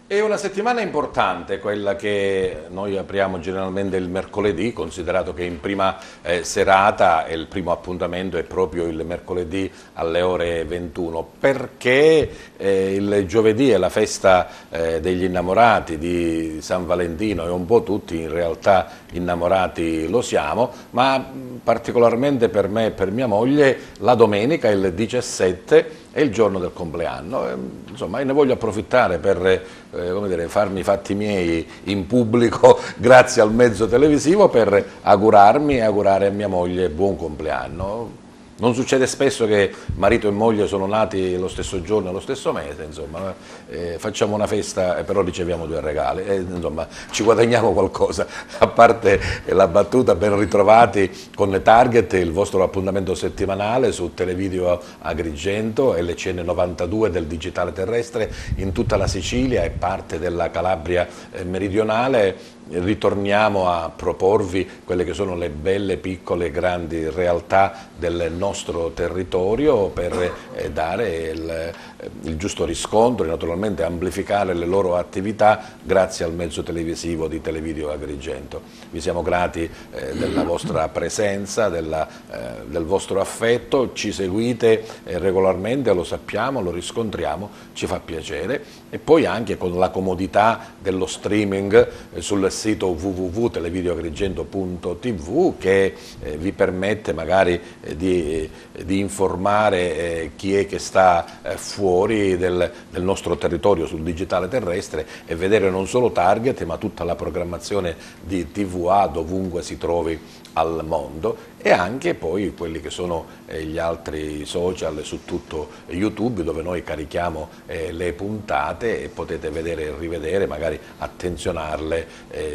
È una settimana importante quella che noi apriamo generalmente il mercoledì, considerato che in prima serata il primo appuntamento è proprio il mercoledì alle ore 21, perché il giovedì è la festa degli innamorati di San Valentino e un po' tutti in realtà innamorati lo siamo, ma particolarmente per me e per mia moglie la domenica, il 17, è il giorno del compleanno. Insomma, io ne voglio approfittare per come dire, farmi i fatti miei in pubblico grazie al mezzo televisivo per augurarmi e augurare a mia moglie buon compleanno. Non succede spesso che marito e moglie sono nati lo stesso giorno e lo stesso mese, insomma, facciamo una festa e però riceviamo due regali, insomma, ci guadagniamo qualcosa, a parte la battuta ben ritrovati con Target, il vostro appuntamento settimanale su Televideo Agrigento, LCN92 del digitale terrestre in tutta la Sicilia e parte della Calabria meridionale. Ritorniamo a proporvi quelle che sono le belle, piccole e grandi realtà del nostro territorio per dare il giusto riscontro e naturalmente amplificare le loro attività grazie al mezzo televisivo di Televideo Agrigento. Vi siamo grati della vostra presenza, del vostro affetto, ci seguite regolarmente, lo sappiamo, lo riscontriamo, ci fa piacere e poi anche con la comodità dello streaming sul sito www.televideoagrigento.tv che vi permette magari di informare chi è che sta fuori del nostro territorio sul digitale terrestre e vedere non solo Target ma tutta la programmazione di TVA dovunque si trovi al mondo e anche poi quelli che sono gli altri social su tutto YouTube dove noi carichiamo le puntate e potete vedere e rivedere, magari attenzionarle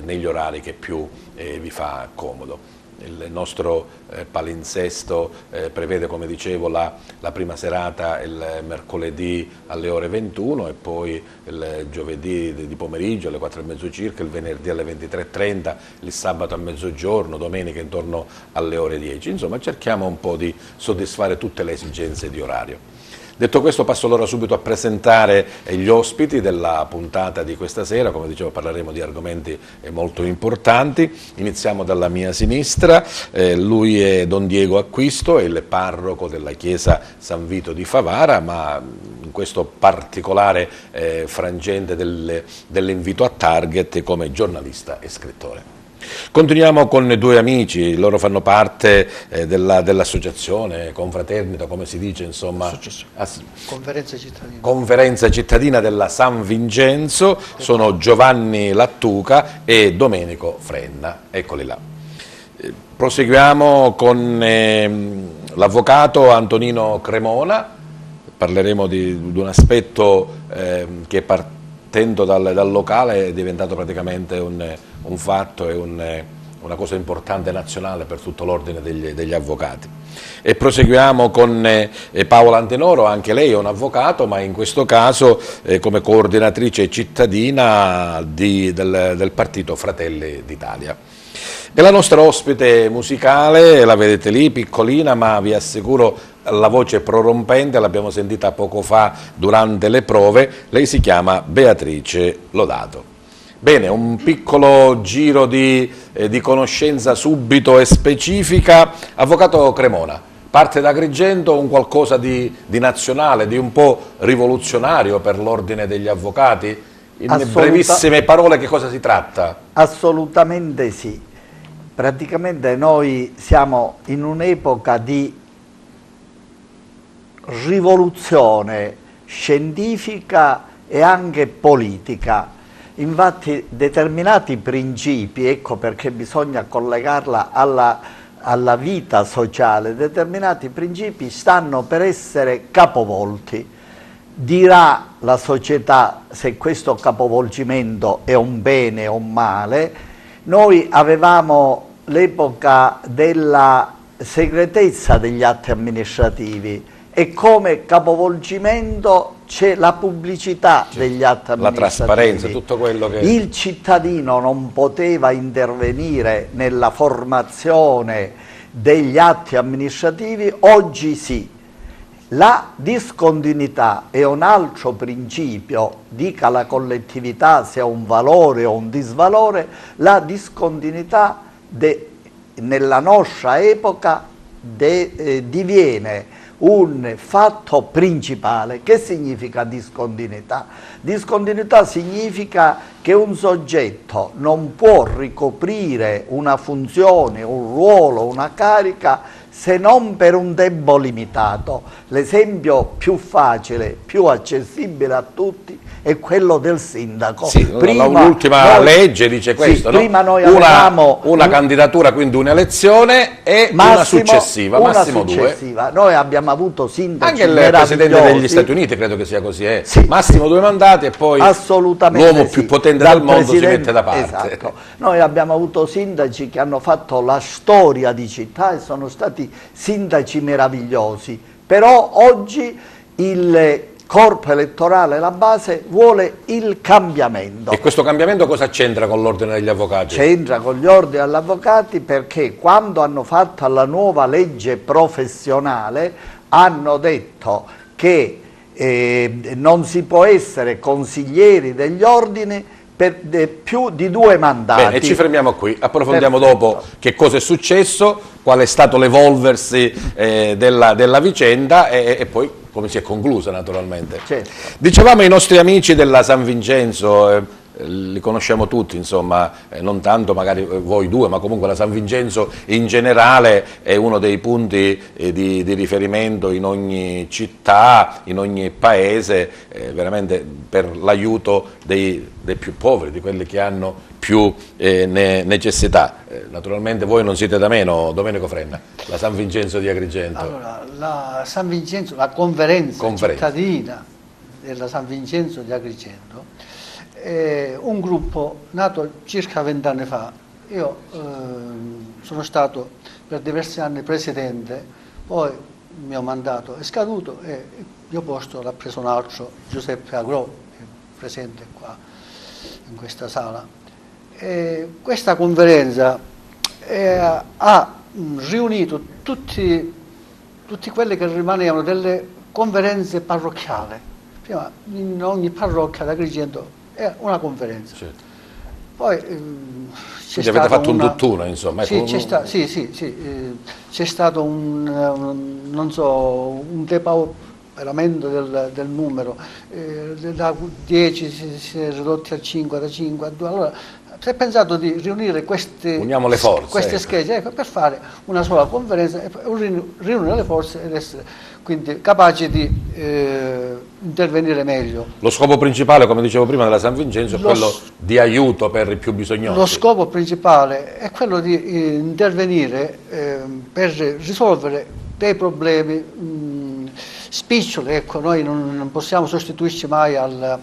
negli orari che più vi fa comodo. Il nostro palinsesto prevede, come dicevo, la prima serata il mercoledì alle ore 21 e poi il giovedì di pomeriggio alle 4:30 circa, il venerdì alle 23:30, il sabato a mezzogiorno, domenica intorno alle ore 10. Insomma, cerchiamo un po' di soddisfare tutte le esigenze di orario. Detto questo passo allora subito a presentare gli ospiti della puntata di questa sera. Come dicevo, parleremo di argomenti molto importanti. Iniziamo dalla mia sinistra, lui è Don Diego Acquisto, è il parroco della chiesa San Vito di Favara, ma in questo particolare frangente dell'invito a Target come giornalista e scrittore. Continuiamo con due amici, loro fanno parte dell'associazione, confraternita, come si dice, insomma, Conferenza cittadina della San Vincenzo, sono Giovanni Lattuca e Domenico Frenna, eccoli là. Proseguiamo con l'avvocato Antonino Cremona, parleremo di un aspetto che partendo dal locale è diventato praticamente un fatto e una cosa importante nazionale per tutto l'ordine degli avvocati. E proseguiamo con Paola Antenoro, anche lei è un avvocato, ma in questo caso come coordinatrice cittadina del partito Fratelli d'Italia. E la nostra ospite musicale, la vedete lì, piccolina, ma vi assicuro la voce prorompente, l'abbiamo sentita poco fa durante le prove, lei si chiama Beatrice Lodato. Bene, un piccolo giro di conoscenza subito e specifica. Avvocato Cremona, parte da Agrigento, un qualcosa di nazionale, di un po' rivoluzionario per l'ordine degli avvocati? In brevissime parole che cosa si tratta? Assolutamente sì. Praticamente noi siamo in un'epoca di rivoluzione scientifica e anche politica. Infatti determinati principi, ecco perché bisogna collegarla alla vita sociale, determinati principi stanno per essere capovolti. Dirà la società se questo capovolgimento è un bene o un male. Noi avevamo l'epoca della segretezza degli atti amministrativi e come capovolgimento c'è la pubblicità degli atti amministrativi. La trasparenza, tutto quello che... Il cittadino non poteva intervenire nella formazione degli atti amministrativi, oggi sì. La discontinuità è un altro principio, dica la collettività se ha un valore o un disvalore, la discontinuità nella nostra epoca diviene un fatto principale. Che significa discontinuità? Discontinuità significa che un soggetto non può ricoprire una funzione, un ruolo, una carica se non per un tempo limitato. L'esempio più facile, più accessibile a tutti è quello del sindaco. Sì, l'ultima legge dice questo, sì, no? Prima noi avevamo una candidatura, quindi un'elezione e una successiva, massimo successiva. Noi abbiamo avuto sindaci anche il Presidente degli Stati Uniti credo che sia così, sì, massimo 2 mandati e poi l'uomo più potente del mondo si mette da parte. Esatto. Noi abbiamo avuto sindaci che hanno fatto la storia di città e sono stati sindaci meravigliosi, però oggi il corpo elettorale, la base, vuole il cambiamento. E questo cambiamento cosa c'entra con l'ordine degli avvocati? C'entra con gli ordini degli avvocati perché quando hanno fatto la nuova legge professionale hanno detto che non si può essere consiglieri degli ordini per più di 2 mandati. Bene, ci fermiamo qui, approfondiamo dopo che cosa è successo, qual è stato l'evolversi della vicenda e poi come si è conclusa naturalmente. Certo. Dicevamo ai nostri amici della San Vincenzo, li conosciamo tutti, insomma, non tanto magari voi due, ma comunque la San Vincenzo in generale è uno dei punti di riferimento in ogni città, in ogni paese, veramente per l'aiuto dei più poveri, di quelli che hanno più necessità. Naturalmente voi non siete da meno, Domenico Frenna, la San Vincenzo di Agrigento. Allora, la San Vincenzo, la conferenza cittadina della San Vincenzo di Agrigento, un gruppo nato circa 20 anni fa. Io sono stato per diversi anni presidente, poi il mio mandato è scaduto e il mio posto l'ha preso un altro, Giuseppe Agrò, che è presente qua in questa sala. Questa conferenza ha riunito tutti quelli che rimanevano delle conferenze parrocchiali. Prima in ogni parrocchia ad Agrigento è una conferenza. Certo. Poi quindi avete fatto un tutt'uno, insomma. Sì, c'è stato non so, un depauperamento del numero, da 10 si è ridotti a 5, da 5 a 2. Allora si è pensato di riunire uniamo le forze, queste schede per fare una sola conferenza, riunire le forze ed essere quindi capaci di intervenire meglio. Lo scopo principale, come dicevo prima, della San Vincenzo è quello di aiuto per i più bisognosi. Lo scopo principale è quello di intervenire per risolvere dei problemi spiccioli. Ecco, noi non possiamo sostituirci mai al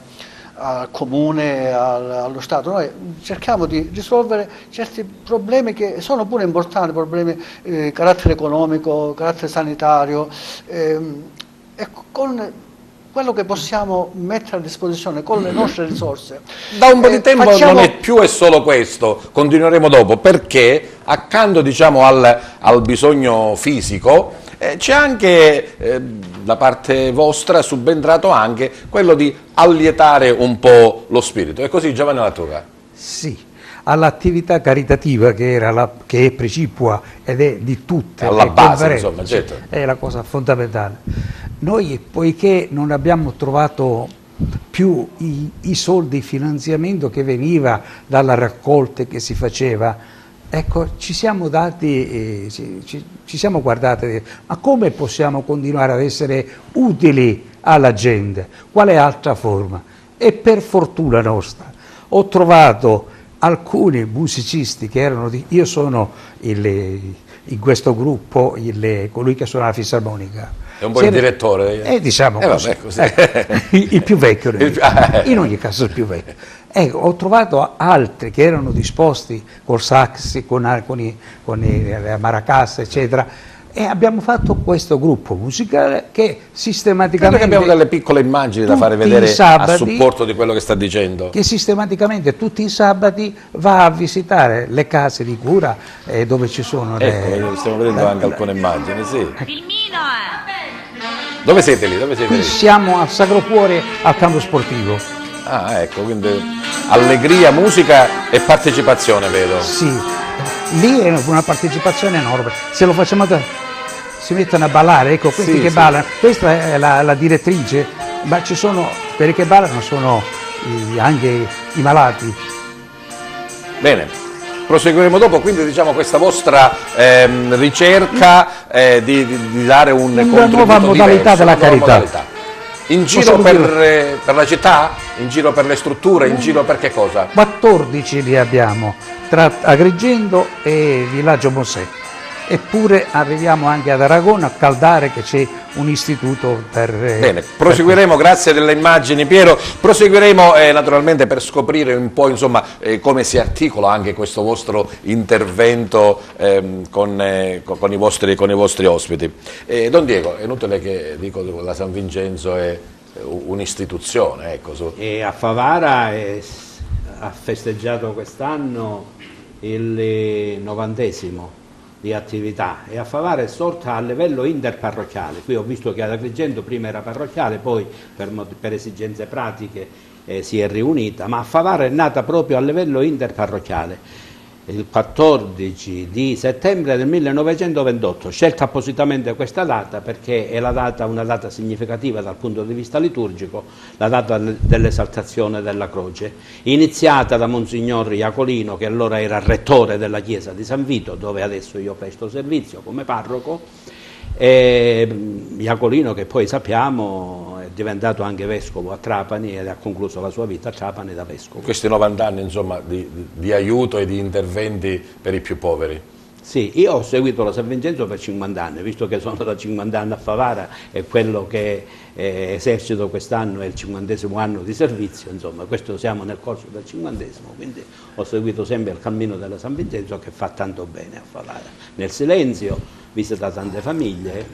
comune, allo Stato. Noi cerchiamo di risolvere certi problemi che sono pure importanti, problemi carattere economico, carattere sanitario, e con quello che possiamo mettere a disposizione con le nostre risorse. Da un po' di tempo non è più e solo questo, continueremo dopo, perché accanto, diciamo, al bisogno fisico c'è anche da parte vostra subentrato anche quello di allietare un po' lo spirito. È così, Giovanni Lattuga? Sì, all'attività caritativa che è precipua ed è di tutte alla le base, insomma, certo. È la cosa fondamentale. Noi, poiché non abbiamo trovato più i soldi, il finanziamento che veniva dalla raccolta che si faceva, ecco, ci siamo dati, ci siamo guardati, ma come possiamo continuare ad essere utili alla gente? Quale altra forma? E per fortuna nostra ho trovato alcuni musicisti che erano io sono in questo gruppo colui che suona la fisarmonica. È un po' il direttore. Diciamo così. Vabbè, così. Il più vecchio. In ogni caso il più vecchio. Ecco, ho trovato altri che erano disposti col sax, con le maracassa, eccetera, e abbiamo fatto questo gruppo musicale che sistematicamente... Credo che abbiamo delle piccole immagini da fare vedere a supporto di quello che sta dicendo. Che sistematicamente tutti i sabati va a visitare le case di cura dove ci sono ecco, stiamo vedendo anche alcune immagini, sì. Filmino, Dove siete lì? Dove siete Qui lì? siamo al Sacro Cuore, al campo sportivo. Ah, ecco, quindi allegria, musica e partecipazione, vedo. Sì, lì è una partecipazione enorme. Se lo facciamo si mettono a ballare, ecco, questi Sì, che sì. ballano, questa è la direttrice, ma ci sono, quelli che ballano sono anche i malati. Bene, proseguiremo dopo, quindi diciamo questa vostra ricerca di dare un Una contributo nuova modalità diverso, della una nuova carità. modalità. In giro Possiamo per la città? In giro per le strutture? In giro per che cosa? 14 li abbiamo, tra Agrigento e Villaggio Mosè. Eppure arriviamo anche ad Aragona, a Caldare, che c'è un istituto per... Bene, proseguiremo, grazie delle immagini Piero, proseguiremo naturalmente per scoprire un po' insomma come si articola anche questo vostro intervento con i vostri ospiti. Don Diego, è inutile che dico che la San Vincenzo è un'istituzione, ecco. E a Favara ha festeggiato quest'anno il 90° di attività e a Favara è sorta a livello interparrocchiale. Qui ho visto che ad Agrigento prima era parrocchiale, poi per esigenze pratiche si è riunita, ma a Favara è nata proprio a livello interparrocchiale. Il 14 di settembre del 1928, scelta appositamente questa data perché è una data significativa dal punto di vista liturgico, la data dell'esaltazione della croce, iniziata da Monsignor Iacolino, che allora era rettore della chiesa di San Vito, dove adesso io presto servizio come parroco, e Iacolino, che poi sappiamo è diventato anche vescovo a Trapani ed ha concluso la sua vita a Trapani da vescovo. Questi 90 anni insomma di aiuto e di interventi per i più poveri. Sì, io ho seguito la San Vincenzo per 50 anni, visto che sono da 50 anni a Favara e quello che esercito quest'anno è il 50° anno di servizio, insomma, questo siamo nel corso del 50°, quindi ho seguito sempre il cammino della San Vincenzo che fa tanto bene a Favara. Nel silenzio, visita tante famiglie,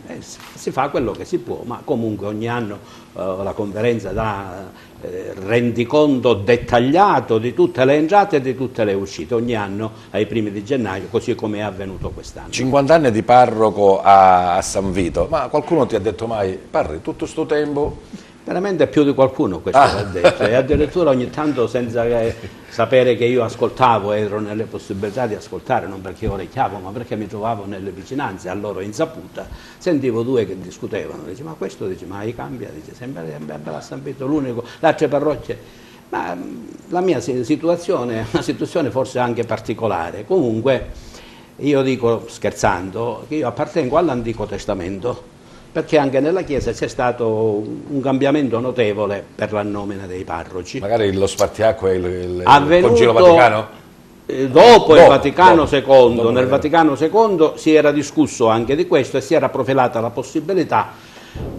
si fa quello che si può, ma comunque ogni anno la conferenza dà rendiconto dettagliato di tutte le entrate e di tutte le uscite, ogni anno ai primi di gennaio, così come è avvenuto quest'anno. 50 anni di parroco a San Vito, ma qualcuno ti ha detto mai, parri tutto sto tempo? Veramente più di qualcuno questo l'ha detto, e addirittura ogni tanto senza sapere che io ascoltavo, ero nelle possibilità di ascoltare, non perché orecchiavo, ma perché mi trovavo nelle vicinanze, a loro insaputa, sentivo due che discutevano, dice ma questo, dice ma cambia, dice sempre a San Vito, l'unico, le altre parrocchie, ma la mia situazione è una situazione forse anche particolare, comunque io dico scherzando che io appartengo all'Antico Testamento, perché anche nella Chiesa c'è stato un cambiamento notevole per la nomina dei parroci. Magari lo spartiacque e il Concilio Vaticano? Dopo il Vaticano II, nel Vaticano II si era discusso anche di questo e si era profilata la possibilità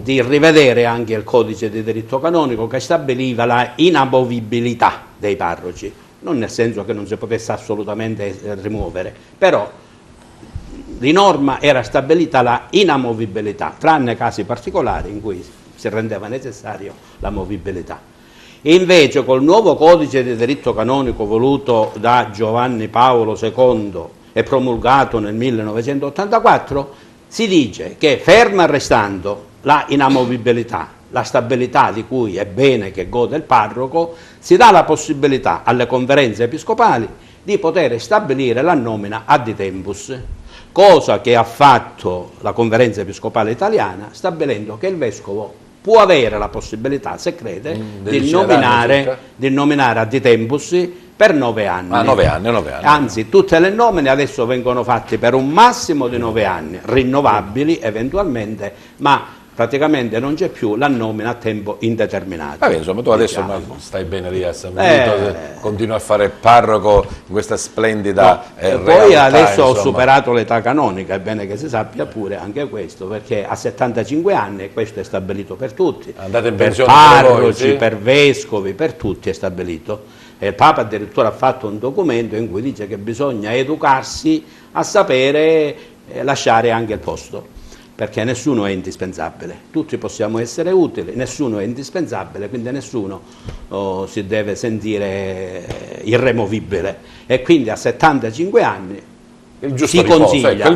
di rivedere anche il codice di diritto canonico che stabiliva la inamovibilità dei parroci, non nel senso che non si potesse assolutamente rimuovere, però di norma era stabilita la inamovibilità, tranne casi particolari in cui si rendeva necessario la movibilità. Invece col nuovo codice di diritto canonico voluto da Giovanni Paolo II e promulgato nel 1984, si dice che ferma restando la inamovibilità, la stabilità di cui è bene che gode il parroco, si dà la possibilità alle conferenze episcopali di poter stabilire la nomina ad tempus, cosa che ha fatto la Conferenza Episcopale Italiana, stabilendo che il Vescovo può avere la possibilità, se crede, di nominare ad tempus per 9 anni. Ah, 9 anni. Anzi, tutte le nomine adesso vengono fatte per un massimo di 9 anni, rinnovabili eventualmente, ma praticamente non c'è più la nomina a tempo indeterminato. Vabbè, insomma, tu adesso stai bene lì a San Vito, continui a fare parroco in questa splendida realtà. Poi adesso ho superato l'età canonica, è bene che si sappia pure anche questo, perché a 75 anni, e questo è stabilito per tutti, andate in per pensione parroci, voi, sì? Per vescovi, per tutti è stabilito. E il Papa addirittura ha fatto un documento in cui dice che bisogna educarsi a sapere lasciare anche il posto, perché nessuno è indispensabile, tutti possiamo essere utili, nessuno è indispensabile, quindi nessuno si deve sentire irremovibile, e quindi a 75 anni si consiglia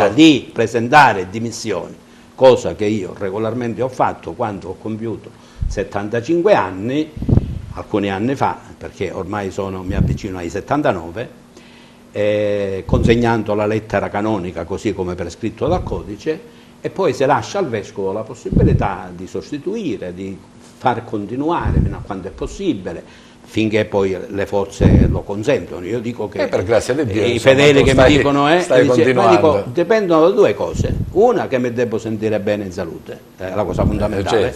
di presentare dimissioni cosa che io regolarmente ho fatto quando ho compiuto 75 anni, alcuni anni fa, perché ormai mi avvicino ai 79, consegnando la lettera canonica così come prescritto dal codice, e poi si lascia al Vescovo la possibilità di sostituire, di far continuare fino a quando è possibile, finché poi le forze lo consentono. Io dico che per grazia di Dio, i fedeli che mi dicono stai continuando. dipendono da due cose: una, che mi devo sentire bene in salute, è la cosa fondamentale,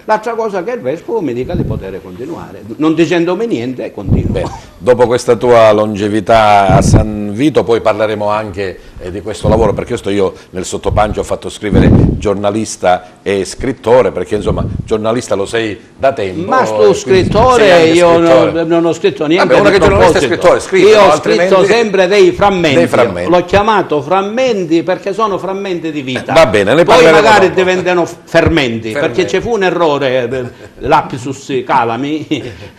l'altra cosa, che il Vescovo mi dica di poter continuare, non dicendomi niente, continuo. Bene, dopo questa tua longevità a San Vito poi parleremo anche di questo lavoro, perché io nel sottopancio ho fatto scrivere giornalista e scrittore, perché insomma giornalista lo sei da tempo. Ma sto scrittore, io non ho scritto niente. Vabbè, uno che giornalista è scrittore, scrive, io ho altrimenti... scritto sempre dei frammenti. L'ho chiamato frammenti perché sono frammenti di vita. Va bene, ne poi magari dopo. diventano fermenti, perché ci fu un errore, lapsus calami,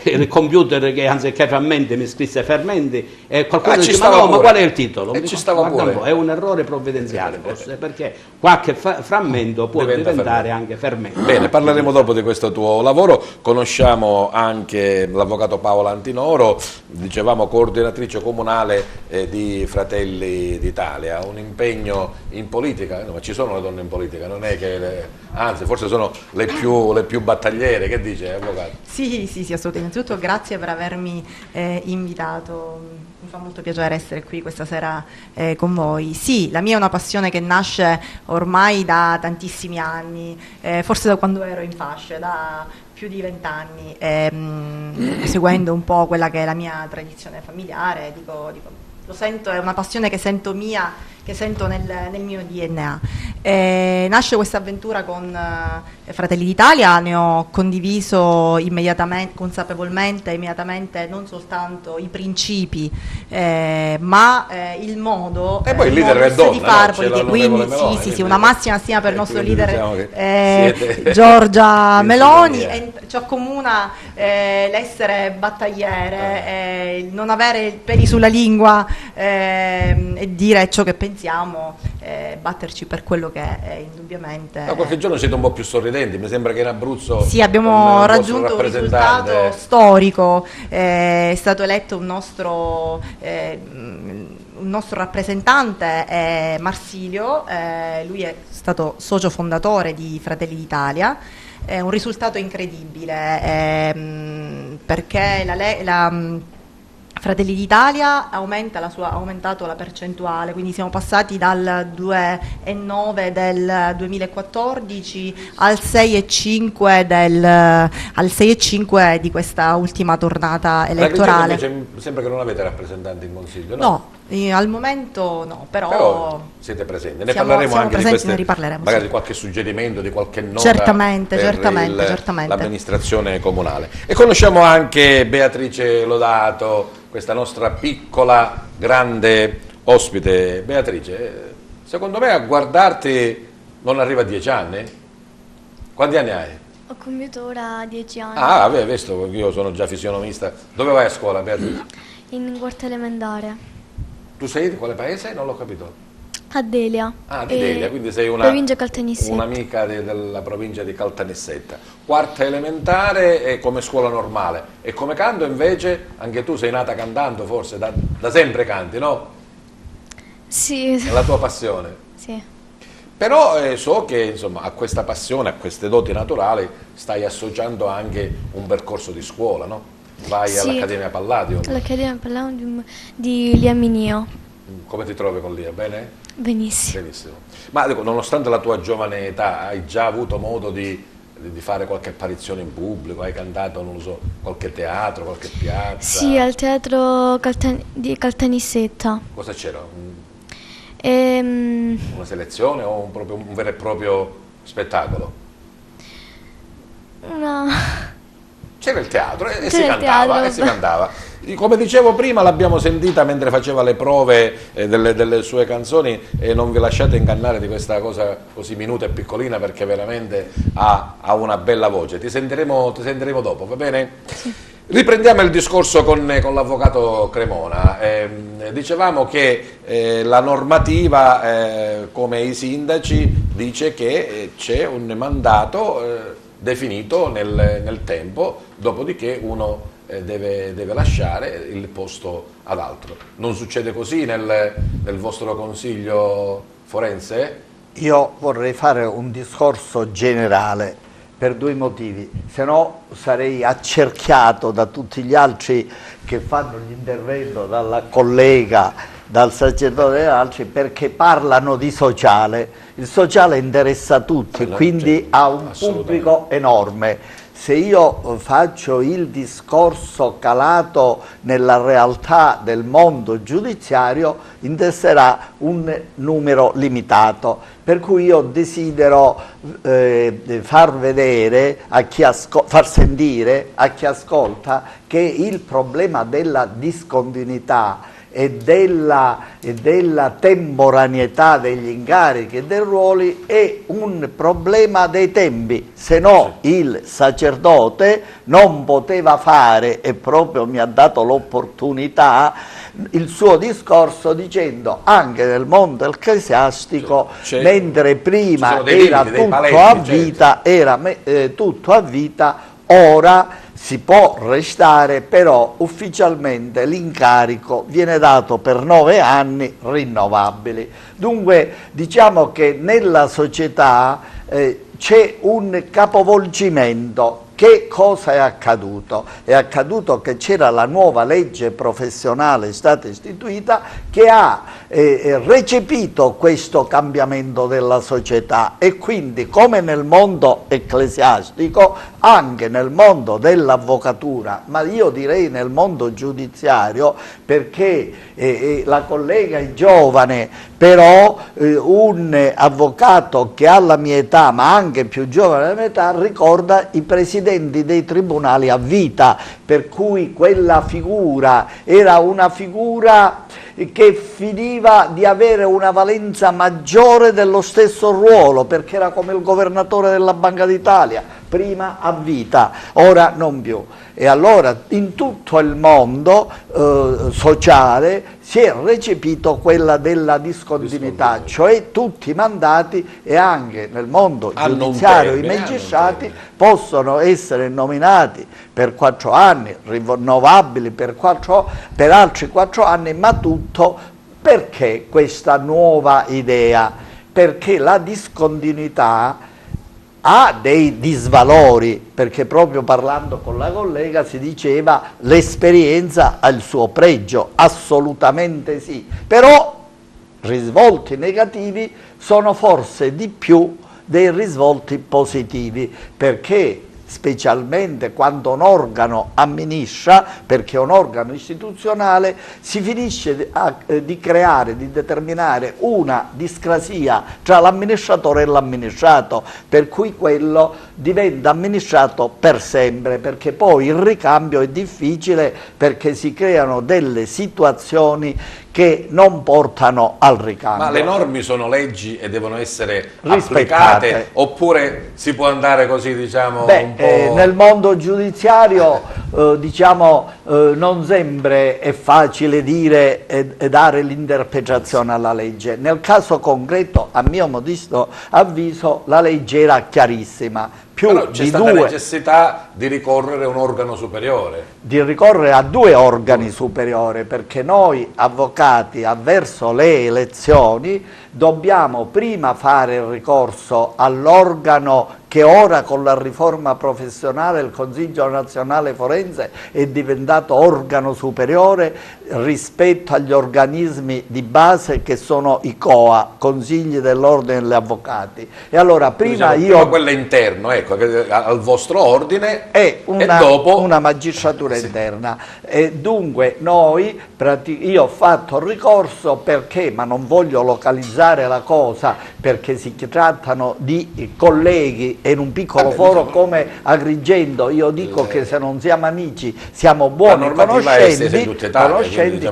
il computer che anziché frammenti mi scrisse fermenti, e qualcuno dice: ma no, ma qual è il titolo? Ci stava pure. È un errore provvidenziale forse, perché qualche frammento può diventare anche fermento. Bene, parleremo dopo di questo tuo lavoro. Conosciamo anche l'avvocato Paola Antinoro, dicevamo coordinatrice comunale di Fratelli d'Italia, un impegno in politica, ma ci sono le donne in politica, non è che anzi forse sono le più battagliere, che dice avvocato? Sì, assolutamente. Innanzitutto grazie per avermi invitato. Mi fa molto piacere essere qui questa sera con voi. Sì, la mia è una passione che nasce ormai da tantissimi anni, forse da quando ero in fasce, da più di 20 anni, seguendo un po' quella che è la mia tradizione familiare, lo sento, è una passione che sento mia, che sento nel mio DNA. Nasce questa avventura con Fratelli d'Italia, ne ho condiviso immediatamente, consapevolmente, immediatamente, non soltanto i principi, ma il modo, e poi il leader è donna, di far politica. Quindi sì, una massima stima per il nostro leader Giorgia Meloni. Ci accomuna l'essere battagliere, il non avere peli sulla lingua e dire ciò che pensiamo, batterci per quello che è indubbiamente. Ma qualche giorno siete un po' più sorridenti, mi sembra che in Abruzzo sì, abbiamo raggiunto un risultato storico, è stato eletto un nostro rappresentante, Marsilio, lui è stato socio fondatore di Fratelli d'Italia. È un risultato incredibile, perché Fratelli d'Italia ha aumentato la percentuale, quindi siamo passati dal 2,9 del 2014 al 6,5 di questa ultima tornata elettorale. Mi sembra che non avete rappresentanti in Consiglio, no? No, al momento no, però siete presenti. Ne parleremo anche presenti, di queste, ne riparleremo, magari sì. di qualche suggerimento, di qualche nota certamente. l'amministrazione comunale. E conosciamo anche Beatrice Lodato, questa nostra piccola, grande ospite. Beatrice, secondo me a guardarti non arriva a 10 anni? Quanti anni hai? Ho compiuto ora 10 anni. Ah, avevo visto, io sono già fisionomista. Dove vai a scuola, Beatrice? In quarta elementare. Tu sei di quale paese? Non l'ho capito. A Delia. Ah, di Delia, quindi sei un'amica della provincia di Caltanissetta. Quarta elementare e come scuola normale. E come canto invece, anche tu sei nata cantando forse, da sempre canti, no? Sì. È la tua passione. Sì. Però so che insomma a questa passione, a queste doti naturali, stai associando anche un percorso di scuola, no? Vai all'Accademia Palladium. All'Accademia Palladium di Liaminio. Come ti trovi con Lia? Bene? Benissimo. Benissimo. Ma dico, nonostante la tua giovane età, hai già avuto modo di fare qualche apparizione in pubblico? Hai cantato, non lo so, qualche teatro, qualche piazza? Sì, al teatro di Caltanissetta. Cosa c'era? Una selezione o un vero e proprio spettacolo? C'era il teatro e si cantava. Come dicevo prima, l'abbiamo sentita mentre faceva le prove delle sue canzoni, e non vi lasciate ingannare di questa cosa così minuta e piccolina, perché veramente ha una bella voce. Ti sentiremo dopo, va bene? Sì. Riprendiamo il discorso con l'avvocato Cremona. Dicevamo che la normativa, come i sindaci, dice che c'è un mandato definito nel tempo, dopodiché uno deve lasciare il posto ad altro. Non succede così nel vostro consiglio forense? Io vorrei fare un discorso generale per due motivi, se no sarei accerchiato da tutti gli altri che fanno l'intervento, dalla collega, dal sacerdote e altri, perché parlano di sociale. Il sociale interessa tutti, quindi ha un pubblico enorme. Se io faccio il discorso calato nella realtà del mondo giudiziario, interesserà un numero limitato, per cui io desidero far vedere a chi far sentire a chi ascolta che il problema della discontinuità e della temporaneità degli incarichi e dei ruoli è un problema dei tempi, se no il sacerdote non poteva fare, e proprio mi ha dato l'opportunità, il suo discorso dicendo anche nel mondo ecclesiastico, mentre prima era tutto a vita, ora si può restare, però ufficialmente l'incarico viene dato per 9 anni rinnovabili. Dunque diciamo che nella società c'è un capovolgimento. Che cosa è accaduto? È accaduto che c'era la nuova legge professionale, è stata istituita, che ha recepito questo cambiamento della società, e quindi, come nel mondo ecclesiastico, anche nel mondo dell'avvocatura, ma io direi nel mondo giudiziario, perché la collega è giovane, però un avvocato che ha la mia età, ma anche più giovane della mia età, ricorda i presidenti dei tribunali a vita, per cui quella figura era una figura che finiva di avere una valenza maggiore dello stesso ruolo, perché era come il governatore della Banca d'Italia, prima a vita, ora non più. E allora in tutto il mondo sociale si è recepito quella della discontinuità, cioè tutti i mandati, e anche nel mondo giudiziario i magistrati possono essere nominati per 4 anni, rinnovabili per altri 4 anni, ma tutto perché questa nuova idea? Perché la discontinuità ha dei disvalori, perché proprio parlando con la collega si diceva l'esperienza ha il suo pregio, assolutamente sì, però risvolti negativi sono forse di più dei risvolti positivi, perché specialmente quando un organo amministra, perché è un organo istituzionale, si finisce di creare, di determinare una discrasia tra l'amministratore e l'amministrato, per cui quello diventa amministrato per sempre, perché poi il ricambio è difficile, perché si creano delle situazioni che non portano al ricambio. Ma le norme sono leggi e devono essere rispettate, oppure si può andare così, diciamo, un po'... Nel mondo giudiziario non sempre è facile dire e dare l'interpretazione alla legge. Nel caso concreto, a mio modesto avviso, la legge era chiarissima. Però c'è stata necessità di ricorrere a un organo superiore. Di ricorrere a 2 organi superiori, perché noi avvocati, avverso le elezioni, dobbiamo prima fare il ricorso all'organo che ora con la riforma professionale il Consiglio Nazionale Forense è diventato organo superiore rispetto agli organismi di base che sono i COA, Consigli dell'Ordine degli Avvocati. E allora prima prima quello interno, ecco, al vostro ordine, e dopo una magistratura interna. E dunque io ho fatto il ricorso perché, ma non voglio localizzare la cosa, perché si trattano di colleghi e in un piccolo foro come Agrigento, io dico che se non siamo amici siamo buoni conoscenti,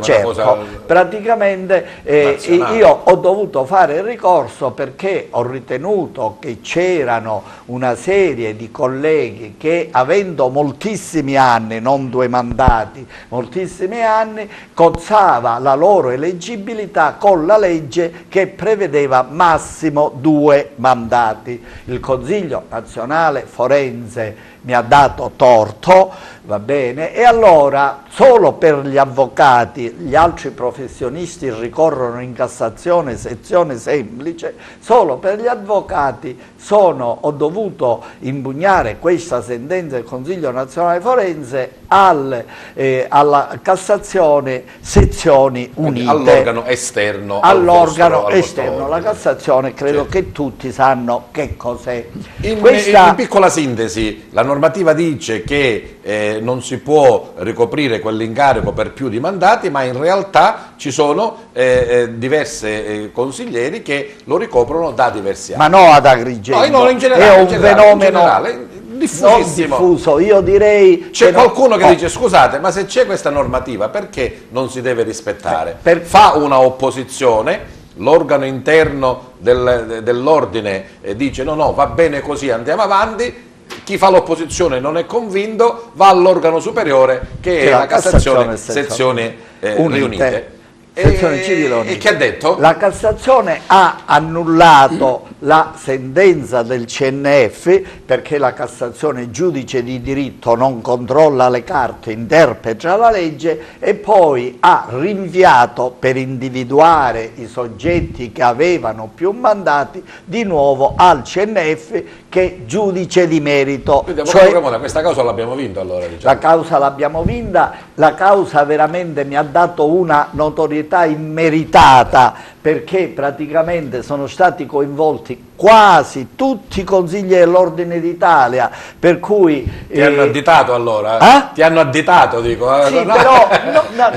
certo, praticamente io ho dovuto fare il ricorso perché ho ritenuto che c'erano una serie di colleghi che, avendo moltissimi anni, non 2 mandati, moltissimi anni, cozzava la loro eleggibilità con la legge che prevedeva massimo 2 mandati. Il Consiglio nazionale forense mi ha dato torto, va bene, e allora solo per gli avvocati, gli altri professionisti ricorrono in Cassazione, sezione semplice, solo per gli avvocati ho dovuto impugnare questa sentenza del Consiglio nazionale forense alla Cassazione, sezioni unite. All'organo esterno. All'organo esterno. La Cassazione credo che tutti sanno che cos'è. In piccola sintesi, la normativa dice che non si può ricoprire quell'incarico per più di mandati, ma in realtà ci sono diverse consiglieri che lo ricoprono da diversi anni. Ma no ad Agrigento, no, in generale, è un fenomeno diffusissimo. Non diffuso, io direi... C'è qualcuno che dice, scusate, ma se c'è questa normativa perché non si deve rispettare? Fa una opposizione, l'organo interno dell'ordine dice no, va bene così, andiamo avanti. Chi fa l'opposizione non è convinto, va all'organo superiore che è la Cassazione, sezioni riunite. Sezione civile unita. E che ha detto? La Cassazione ha annullato la sentenza del CNF perché la Cassazione, giudice di diritto, non controlla le carte, interpreta la legge, e poi ha rinviato per individuare i soggetti che avevano più mandati di nuovo al CNF, che giudice di merito. Quindi, questa causa l'abbiamo vinta allora, diciamo. La causa l'abbiamo vinta, la causa veramente mi ha dato una notorietà immeritata, perché praticamente sono stati coinvolti quasi tutti i consigli dell'Ordine d'Italia, per cui... Ti hanno additato allora? Ti hanno additato, dico. Sì, però,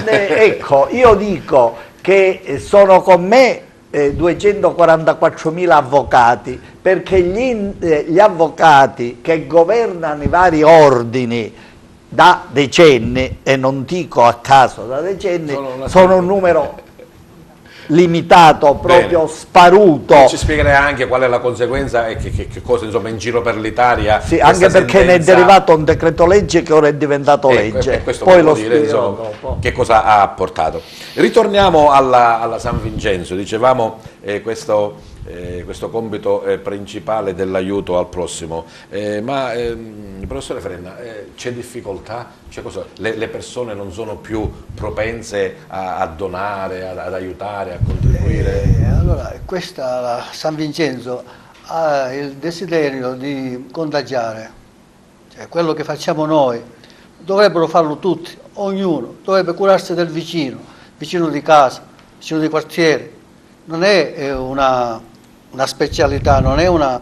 ecco, io dico che sono con me 244.000 avvocati, perché gli avvocati che governano i vari ordini da decenni, e non dico a caso da decenni, sono un numero limitato, proprio sparuto. Ci spiegherai anche qual è la conseguenza e che cosa, insomma, in giro per l'Italia. Sì, anche perché ne è derivato un decreto legge che ora è diventato legge. Questo poi lo dire, insomma, che cosa ha portato. Ritorniamo alla San Vincenzo. Dicevamo questo compito principale dell'aiuto al prossimo, professore Frenna, c'è difficoltà? Le persone non sono più propense a donare, ad aiutare, a contribuire? Allora, la San Vincenzo ha il desiderio di contagiare, cioè quello che facciamo noi dovrebbero farlo tutti, ognuno dovrebbe curarsi del vicino di casa, vicino di quartiere. Non è una specialità, non è una,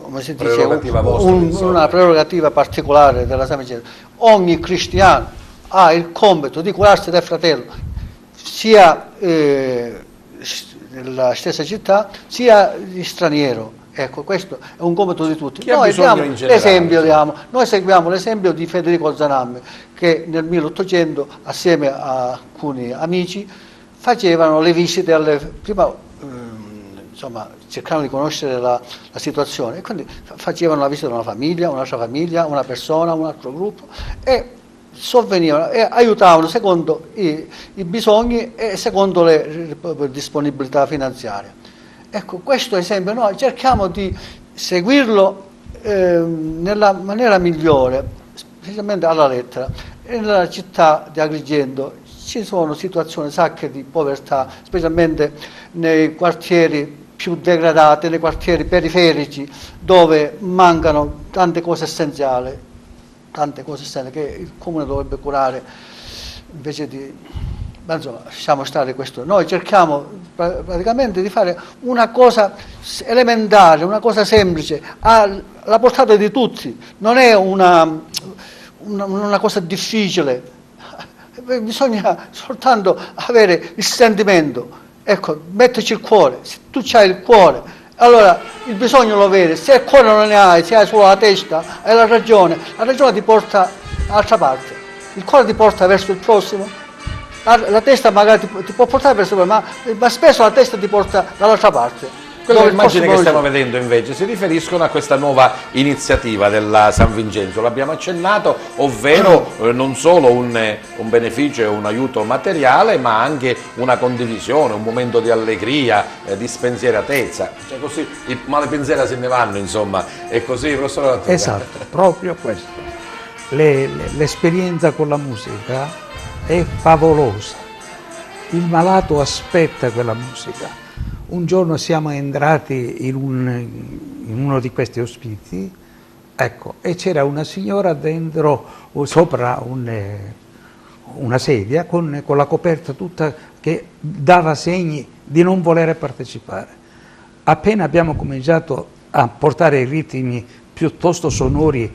come si dice, una prerogativa particolare della San Vincenzo. Ogni cristiano ha il compito di curarsi del fratello, sia nella stessa città, sia di straniero. Ecco, questo è un compito di tutti. Noi seguiamo l'esempio di Federico Zanammi, che nel 1800, assieme a alcuni amici, facevano le visite insomma, cercavano di conoscere la situazione, e quindi facevano la visita a una famiglia, un'altra famiglia, una persona, un altro gruppo, e sovvenivano e aiutavano secondo i bisogni e secondo le disponibilità finanziarie. Ecco, questo esempio noi cerchiamo di seguirlo nella maniera migliore, specialmente alla lettera. E nella città di Agrigento ci sono situazioni sacche di povertà, specialmente nei quartieri più degradati, nei quartieri periferici, dove mancano tante cose essenziali che il Comune dovrebbe curare, invece di... Ma insomma, lasciamo stare questo. Noi cerchiamo praticamente di fare una cosa elementare, una cosa semplice, alla portata di tutti, non è una cosa difficile. Bisogna soltanto avere il sentimento, ecco, metterci il cuore. Se tu hai il cuore Allora, il bisogno lo vedi, se il cuore non ne hai, se hai solo la testa, hai la ragione ti porta dall'altra parte, il cuore ti porta verso il prossimo, la testa magari ti può portare verso il prossimo, ma spesso la testa ti porta dall'altra parte. Quelle immagini che stiamo vedendo invece si riferiscono a questa nuova iniziativa della San Vincenzo, l'abbiamo accennato, ovvero non solo un beneficio e un aiuto materiale, ma anche una condivisione, un momento di allegria, di spensieratezza, cioè così i male pensieri se ne vanno, insomma, è così, professore Lattuga? Esatto, proprio questo. L'esperienza con la musica è favolosa, il malato aspetta quella musica. Un giorno siamo entrati in uno di questi ospiti, ecco, e c'era una signora dentro, sopra una sedia, con la coperta tutta che dava segni di non volere partecipare. Appena abbiamo cominciato a portare i ritmi piuttosto sonori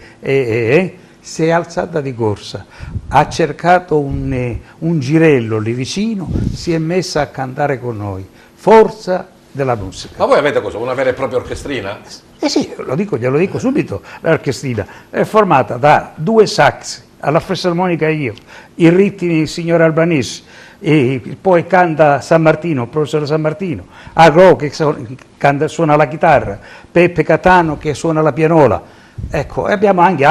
si è alzata di corsa, ha cercato un girello lì vicino, si è messa a cantare con noi. Forza della musica. Ma voi avete cosa? Una vera e propria orchestrina? Sì, glielo dico subito, l'orchestrina è formata da 2 sax, alla fisarmonica io, i ritmi il signor Albanese, e poi canta San Martino, il professore San Martino, Agro che suona la chitarra, Peppe Catano che suona la pianola. Ecco, e abbiamo anche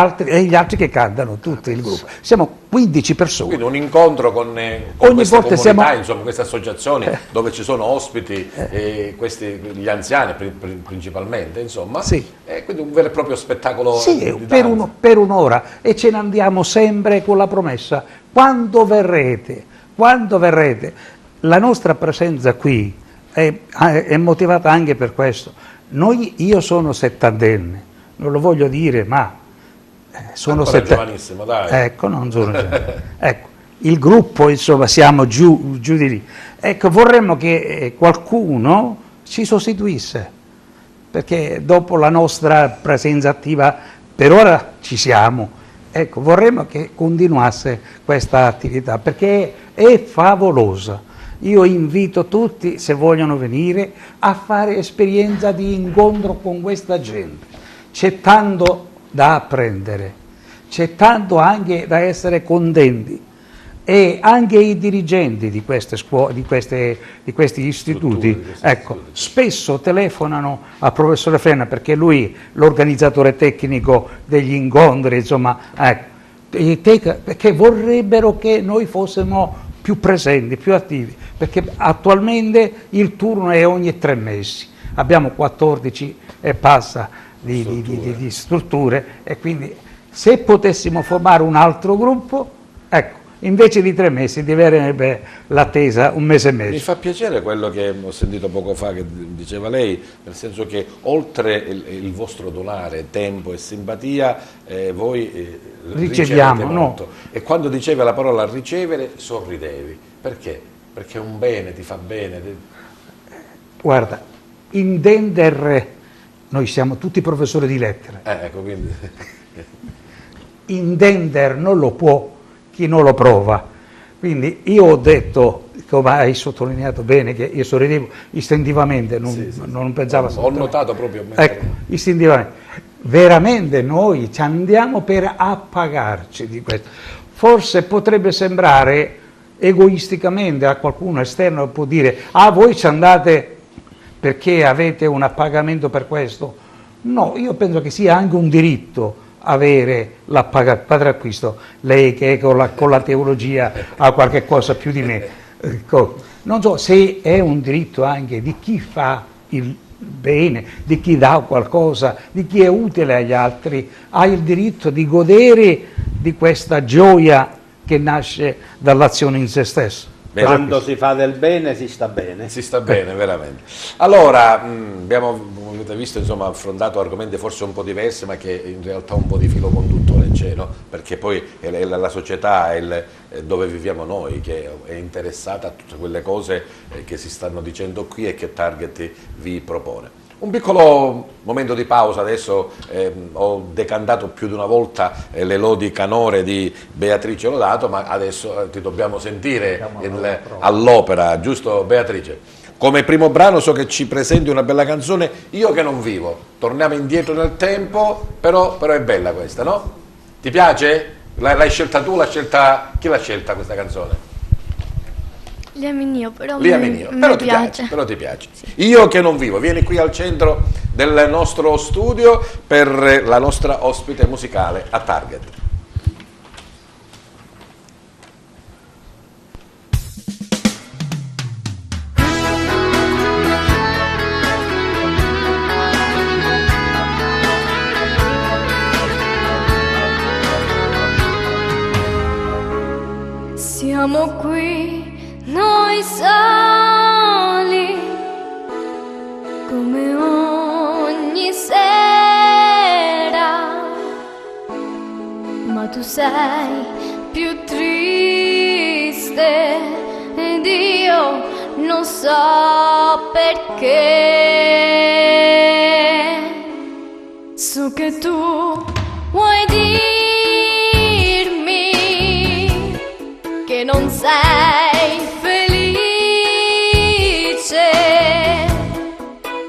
gli altri che cantano, tutto il gruppo. Siamo 15 persone. Quindi un incontro con queste comunità, insomma, queste associazioni dove ci sono ospiti, gli anziani principalmente, insomma. Sì. Quindi un vero e proprio spettacolo di danza. Per un'ora, e ce ne andiamo sempre con la promessa, quando verrete, la nostra presenza qui è motivata anche per questo. Io sono 70enne. Non lo voglio dire, ma sono giovanissimo, dai. Ecco, non sono ecco, il gruppo, insomma, siamo giù di lì. Ecco, vorremmo che qualcuno ci sostituisse, perché dopo la nostra presenza attiva, per ora ci siamo. Ecco, vorremmo che continuasse questa attività, perché è favolosa. Io invito tutti, se vogliono venire, a fare esperienza di incontro con questa gente. C'è tanto da apprendere, c'è tanto anche da essere contenti, e anche i dirigenti di queste scuole, di questi istituti, ecco, spesso telefonano al professore Frenna, perché lui è l'organizzatore tecnico degli incontri, insomma, ecco, perché vorrebbero che noi fossimo più presenti, più attivi, perché attualmente il turno è ogni 3 mesi, abbiamo 14 e passa di strutture, e quindi se potessimo formare un altro gruppo, ecco, invece di 3 mesi diverrebbe l'attesa 1 mese e mezzo. Mi fa piacere quello che ho sentito poco fa che diceva lei, nel senso che oltre il vostro donare tempo e simpatia, voi riceviamo molto. No. E quando dicevi la parola ricevere, sorridevi. Perché? Perché un bene ti fa bene. Guarda, intendere, noi siamo tutti professori di lettere. Ecco, quindi. Intendere non lo può chi non lo prova. Quindi io ho detto, come hai sottolineato bene, che io sorridevo istintivamente, non pensavo. Ho notato proprio. Ecco, istintivamente. Veramente noi ci andiamo per appagarci di questo. Forse potrebbe sembrare egoisticamente, a qualcuno esterno può dire: ah, voi ci andate perché avete un appagamento per questo. No, io penso che sia anche un diritto avere l'appagamento. Padre Acquisto, lei che con la teologia ha qualche cosa più di me, non so se è un diritto anche di chi fa il bene, di chi dà qualcosa, di chi è utile agli altri, ha il diritto di godere di questa gioia che nasce dall'azione in se stesso. Quando si fa del bene si sta bene. Si sta bene, veramente. Allora, abbiamo, come avete visto, insomma, affrontato argomenti forse un po' diversi, ma che in realtà un po' di filo conduttore c'è, no? Perché poi è la società, dove viviamo noi, che è interessata a tutte quelle cose che si stanno dicendo qui e che Target vi propone. Un piccolo momento di pausa, adesso ho decantato più di una volta le lodi canore di Beatrice Lodato, ma adesso ti dobbiamo sentire all'opera, giusto Beatrice? Come primo brano so che ci presenti una bella canzone, Io che non vivo. Torniamo indietro nel tempo, però è bella questa, no? Ti piace? L'hai scelta tu, chi l'ha scelta questa canzone? Liaminio, però Liaminio, mi però ti piace. Però ti piace. Sì. Io che non vivo, vieni qui al centro del nostro studio per la nostra ospite musicale a Target. Siamo qui, noi soli, come ogni sera, ma tu sei più triste ed io non so perché. So che tu vuoi dirmi che non sei felice,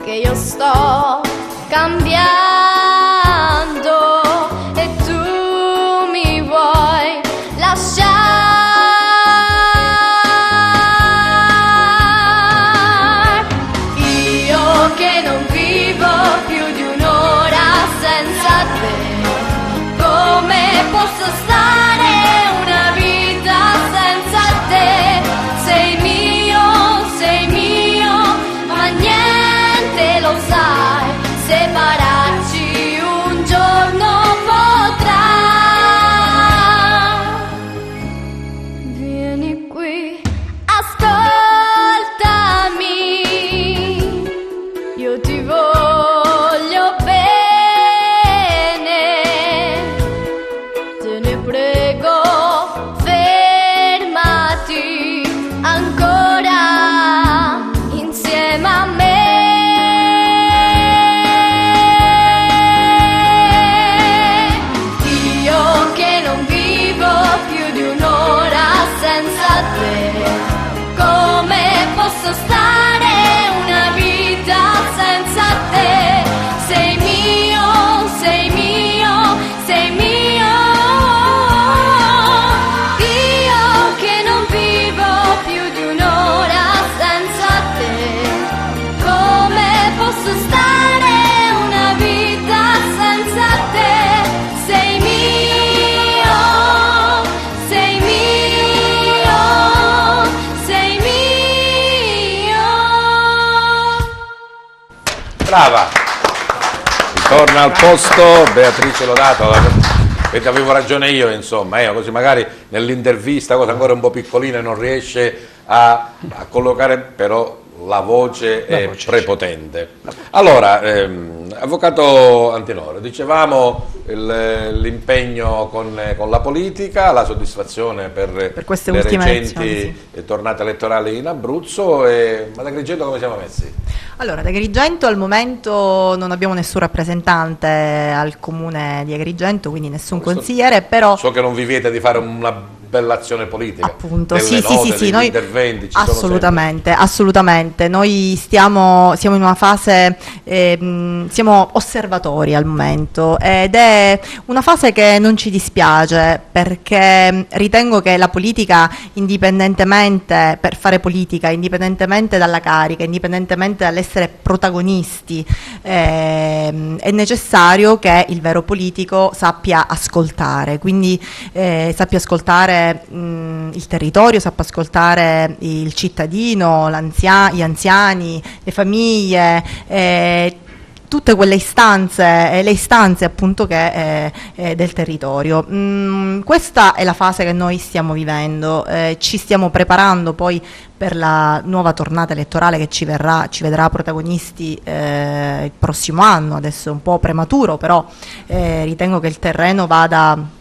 che io sto cambiando e tu mi vuoi lasciare. Io che non vivo più di un'ora senza te, come posso stare una vita senza te? Sei mio, ma niente lo sai, separarci un giorno potrà. Vieni qui, ascoltami, io ti voglio bene, te ne prego, fermati ancora insieme a me. Io che non vivo più di un'ora senza te, come posso stare una vita senza te? Sei mio, sei mio, sei mio. Io che non vivo più di un'ora senza te, come posso stare una vita senza te? Sei mio, sei mio, sei mio. Brava! Ritorna al posto Beatrice Lodato. Avevo ragione io, insomma, così magari nell'intervista, cosa ancora un po' piccolina, non riesce a collocare, però la voce è prepotente. Allora, avvocato Antinoro, dicevamo l'impegno con la politica, la soddisfazione per queste le ultime recenti elezioni, tornate elettorali in Abruzzo, ma da Agrigento come siamo messi? Allora, ad Agrigento al momento non abbiamo nessun rappresentante al comune di Agrigento, quindi nessun consigliere, però... So che non vi vieta di fare una bella azione politica. Appunto, delle sì, note, degli noi interventi, ci assolutamente, assolutamente. Noi siamo in una fase, siamo osservatori al momento, ed è una fase che non ci dispiace, perché ritengo che la politica, indipendentemente, per fare politica, indipendentemente dalla carica, indipendentemente dall'essere protagonisti, è necessario che il vero politico sappia ascoltare, quindi sappia ascoltare il territorio, sappia ascoltare il cittadino, gli anziani, le famiglie, tutte quelle istanze, le istanze appunto che del territorio. Questa è la fase che noi stiamo vivendo, ci stiamo preparando poi per la nuova tornata elettorale che ci vedrà protagonisti il prossimo anno. Adesso è un po' prematuro, però ritengo che il terreno vada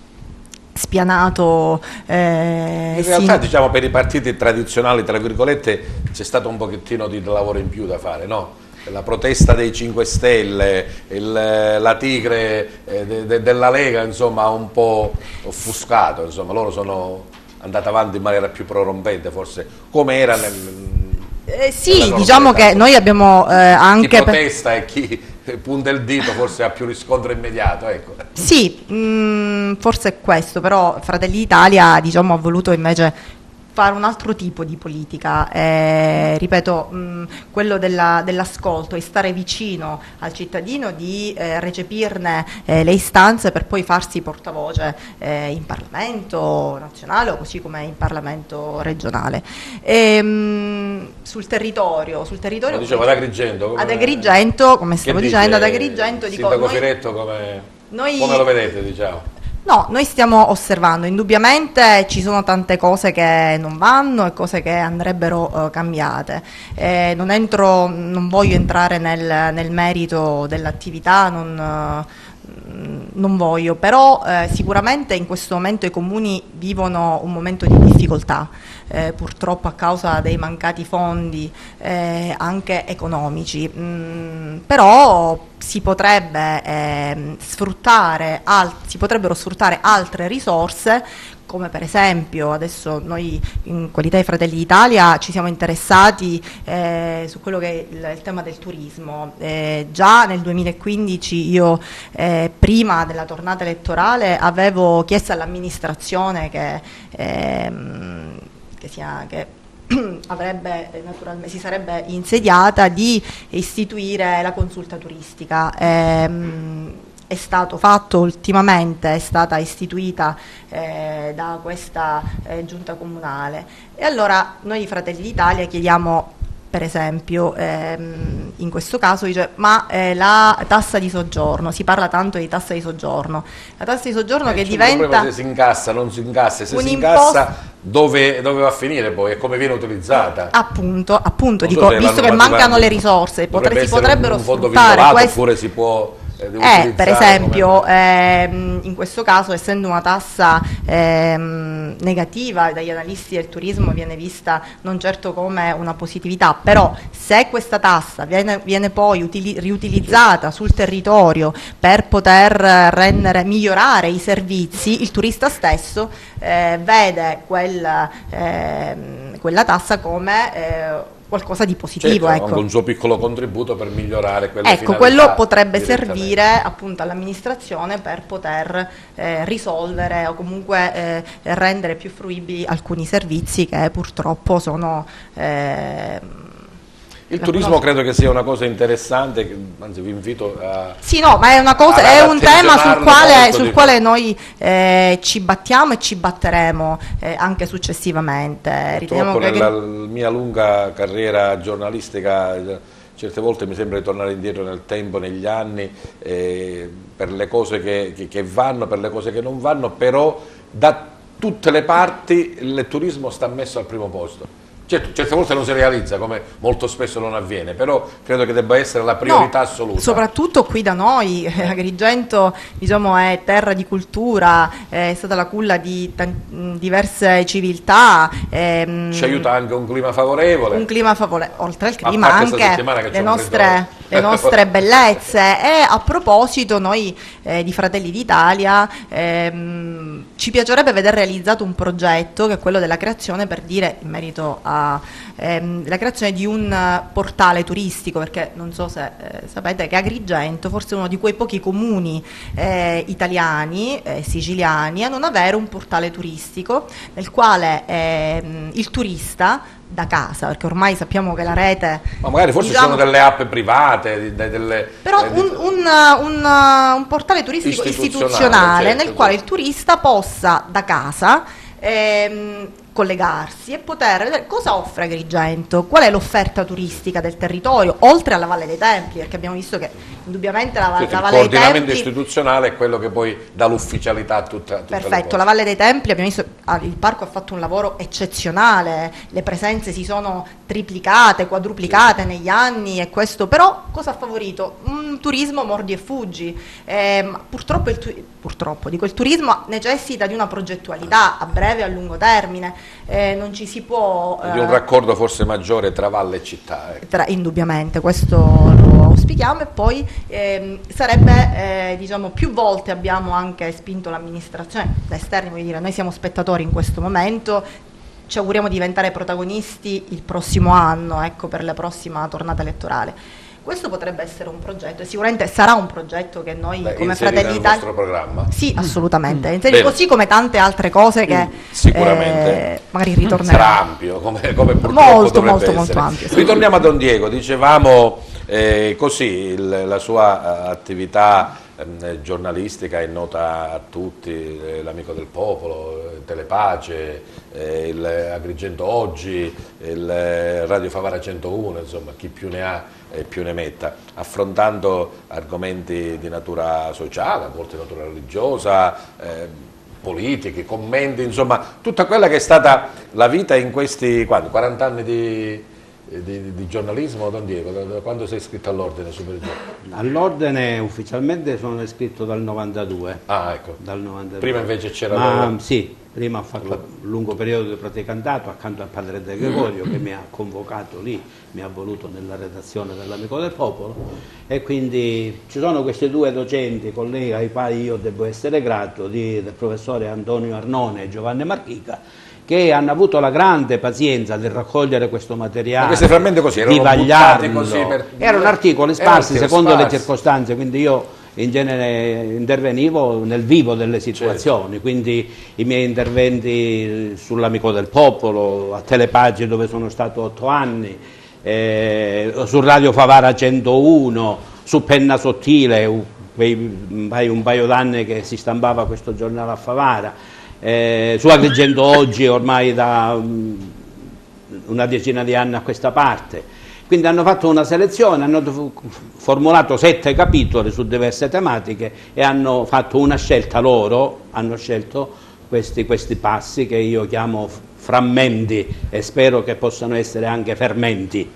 spianato. In realtà diciamo per i partiti tradizionali, tra virgolette, c'è stato un pochettino di lavoro in più da fare, no? La protesta dei 5 Stelle, la tigre della Lega, insomma, ha un po' offuscato, insomma, loro sono andati avanti in maniera più prorompente, forse, come era Sì, diciamo che noi abbiamo anche... Chi protesta e chi punta il dito forse ha più riscontro immediato, ecco. Sì, forse è questo, però Fratelli d'Italia, diciamo, ha voluto invece fare un altro tipo di politica, ripeto, quello dell'ascolto e stare vicino al cittadino, di recepirne le istanze per poi farsi portavoce in Parlamento nazionale o così come in Parlamento regionale. Sul territorio Lo dicevo ad Agrigento. Ad Agrigento, come stavo dicendo, ad Agrigento dico, Sindaco Firetto, come lo vedete, diciamo? No, noi stiamo osservando, indubbiamente ci sono tante cose che non vanno e cose che andrebbero cambiate. Non voglio entrare nel merito dell'attività, non voglio, però sicuramente in questo momento i comuni vivono un momento di difficoltà, purtroppo a causa dei mancati fondi anche economici, però si potrebbero sfruttare altre risorse, come per esempio adesso noi in qualità di Fratelli d'Italia ci siamo interessati su quello che è il tema del turismo. Già nel 2015 io prima della tornata elettorale avevo chiesto all'amministrazione che si sarebbe insediata di istituire la consulta turistica. È stato fatto ultimamente, è stata istituita da questa giunta comunale, e allora noi Fratelli d'Italia chiediamo, per esempio, in questo caso la tassa di soggiorno, si parla tanto di tassa di soggiorno, la tassa di soggiorno che diventa... Se si incassa, non si incassa, se si incassa dove va a finire poi e come viene utilizzata? Appunto, dico, visto che mancano le risorse, si potrebbero sfruttare questo... Oppure si può... per esempio, in questo caso, essendo una tassa negativa dagli analisti del turismo, viene vista non certo come una positività, però se questa tassa viene poi riutilizzata sul territorio per poter migliorare i servizi, il turista stesso vede quella tassa come qualcosa di positivo, certo, ecco. Un suo piccolo contributo per migliorare quelle finalità. Quello potrebbe servire appunto all'amministrazione per poter risolvere o comunque rendere più fruibili alcuni servizi che purtroppo sono... Il turismo credo che sia una cosa interessante, anzi vi invito a... Sì, no, ma è una cosa, è un tema sul quale noi ci battiamo e ci batteremo anche successivamente. Purtroppo nella mia lunga carriera giornalistica certe volte mi sembra di tornare indietro nel tempo, negli anni, per le cose che vanno, per le cose che non vanno, però da tutte le parti il turismo sta messo al primo posto. Certo, certe volte non si realizza, come molto spesso non avviene, però credo che debba essere la priorità assoluta. Soprattutto qui da noi, Agrigento, diciamo, è terra di cultura, è stata la culla di diverse civiltà. Ci aiuta anche un clima favorevole. Oltre al clima anche le nostre bellezze. E a proposito, noi di Fratelli d'Italia ci piacerebbe vedere realizzato un progetto che è quello della creazione, per dire, in merito la creazione di un portale turistico, perché non so se sapete che Agrigento forse è uno di quei pochi comuni italiani, siciliani, a non avere un portale turistico nel quale il turista da casa, perché ormai sappiamo che la rete... Ma magari forse sono delle app private, però un portale turistico istituzionale, certo, nel quale il turista possa da casa collegarsi e poter vedere cosa offre Agrigento, qual è l'offerta turistica del territorio, oltre alla Valle dei Templi, perché abbiamo visto che indubbiamente la Valle dei Templi... Il coordinamento istituzionale è quello che poi dà l'ufficialità a tutta perfetto, la Valle dei Templi, abbiamo visto, il parco ha fatto un lavoro eccezionale, le presenze si sono triplicate, quadruplicate negli anni, e questo però cosa ha favorito? Un turismo mordi e fuggi. Purtroppo il turismo necessita di una progettualità a breve e a lungo termine. Non ci si può... di un raccordo forse maggiore tra valle e città. Indubbiamente, questo lo auspichiamo, e poi sarebbe, diciamo, più volte abbiamo anche spinto l'amministrazione da esterni, voglio dire, noi siamo spettatori in questo momento, ci auguriamo di diventare protagonisti il prossimo anno, ecco, per la prossima tornata elettorale. Questo potrebbe essere un progetto, e sicuramente sarà un progetto che noi come Fratelli nel vostro programma? Sì, assolutamente, così come tante altre cose che sicuramente magari ritorneranno. Sarà ampio, come purtroppo molto essere. ampio. Sì. Ritorniamo a Don Diego, dicevamo così, la sua attività giornalistica è nota a tutti, l'Amico del Popolo, Telepace, il Agrigento Oggi, il Radio Favara 101, insomma chi più ne ha più ne metta, affrontando argomenti di natura sociale, a volte di natura religiosa, politiche, commenti, insomma tutta quella che è stata la vita in questi 40 anni di giornalismo. Don Diego, da quando sei iscritto all'ordine superiore? All'ordine ufficialmente sono iscritto dal 92. Ah, ecco. Dal 92. Prima invece c'era... Sì, prima ho fatto un lungo periodo di praticantato accanto al padre De Gregorio che mi ha convocato lì, mi ha voluto nella redazione dell'Amico del Popolo, e quindi ci sono questi due docenti, colleghi ai quali io devo essere grato, del professore Antonio Arnone e Giovanni Marchica, che hanno avuto la grande pazienza di raccogliere questo materiale. Ma questi frammenti così di vagliarlo. Così Erano articoli sparsi secondo le circostanze, quindi io in genere intervenivo nel vivo delle situazioni, certo. Quindi i miei interventi sull'Amico del Popolo, a Telepace dove sono stato 8 anni, su Radio Favara 101, su Penna Sottile, un paio d'anni che si stampava questo giornale a Favara, su Agrigento Oggi ormai da una decina di anni a questa parte. Quindi hanno fatto una selezione, hanno formulato 7 capitoli su diverse tematiche e hanno fatto una scelta loro, hanno scelto questi passi che io chiamo frammenti e spero che possano essere anche fermenti.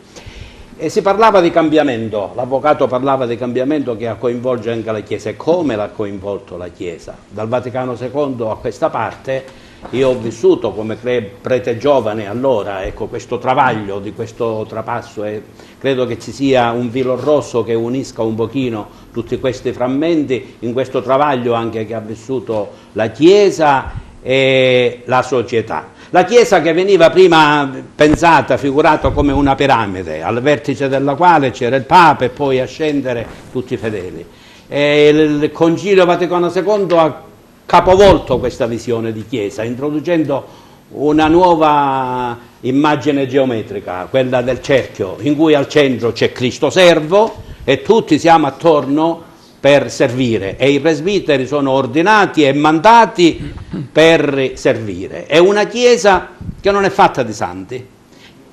E si parlava di cambiamento, l'avvocato parlava di cambiamento che coinvolge anche la Chiesa. E come l'ha coinvolto la Chiesa? Dal Vaticano II a questa parte io ho vissuto come prete giovane allora, ecco, questo travaglio di questo trapasso, e credo che ci sia un filo rosso che unisca un pochino tutti questi frammenti in questo travaglio anche che ha vissuto la Chiesa e la società. La Chiesa che veniva prima pensata, figurata come una piramide, al vertice della quale c'era il Papa e poi a scendere tutti i fedeli. E il Concilio Vaticano II ha capovolto questa visione di Chiesa, introducendo una nuova immagine geometrica, quella del cerchio, in cui al centro c'è Cristo servo e tutti siamo attorno per servire, e i presbiteri sono ordinati e mandati per servire. È una Chiesa che non è fatta di santi,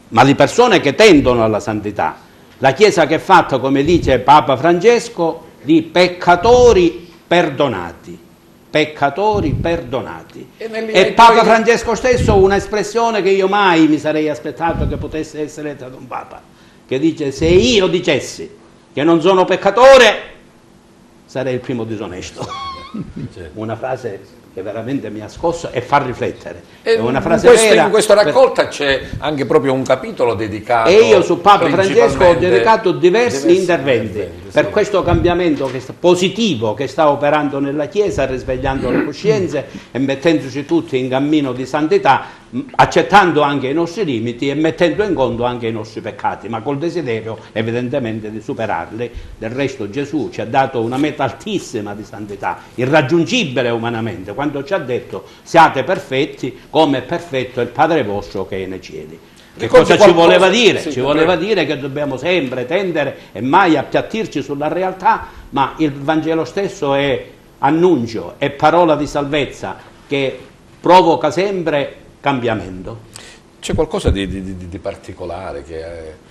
ma di persone che tendono alla santità. La Chiesa che è fatta, come dice Papa Francesco, di peccatori perdonati. Peccatori perdonati. E Papa Francesco stesso, un'espressione che io mai mi sarei aspettato che potesse essere detta da un Papa, che dice: se io dicessi che non sono peccatore sarei il primo disonesto. Una frase che veramente mi ha scosso e fa riflettere. È una frase vera. In questa raccolta c'è anche proprio un capitolo dedicato. E io su Papa Francesco ho dedicato diversi interventi per questo cambiamento positivo che sta operando nella Chiesa, risvegliando le coscienze e mettendoci tutti in cammino di santità, accettando anche i nostri limiti e mettendo in conto anche i nostri peccati, ma col desiderio evidentemente di superarli. Del resto Gesù ci ha dato una meta altissima di santità, irraggiungibile umanamente, quando ci ha detto: siate perfetti come è perfetto il Padre vostro che è nei cieli. Che cosa ci voleva dire? Ci voleva dire che dobbiamo sempre tendere e mai appiattirci sulla realtà, ma il Vangelo stesso è annuncio, è parola di salvezza che provoca sempre cambiamento. C'è qualcosa di particolare che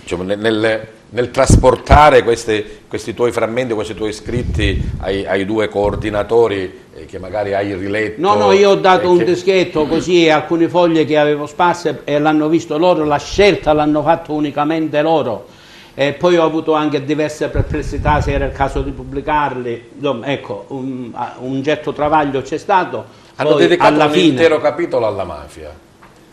diciamo, nel trasportare questi tuoi frammenti, questi tuoi scritti ai due coordinatori che magari hai riletto? No, io ho dato un dischetto così, alcune foglie che avevo sparse e l'hanno visto loro, la scelta l'hanno fatto unicamente loro. E poi ho avuto anche diverse perplessità se era il caso di pubblicarli. Ecco, un certo travaglio c'è stato. Hanno dedicato un intero capitolo alla mafia.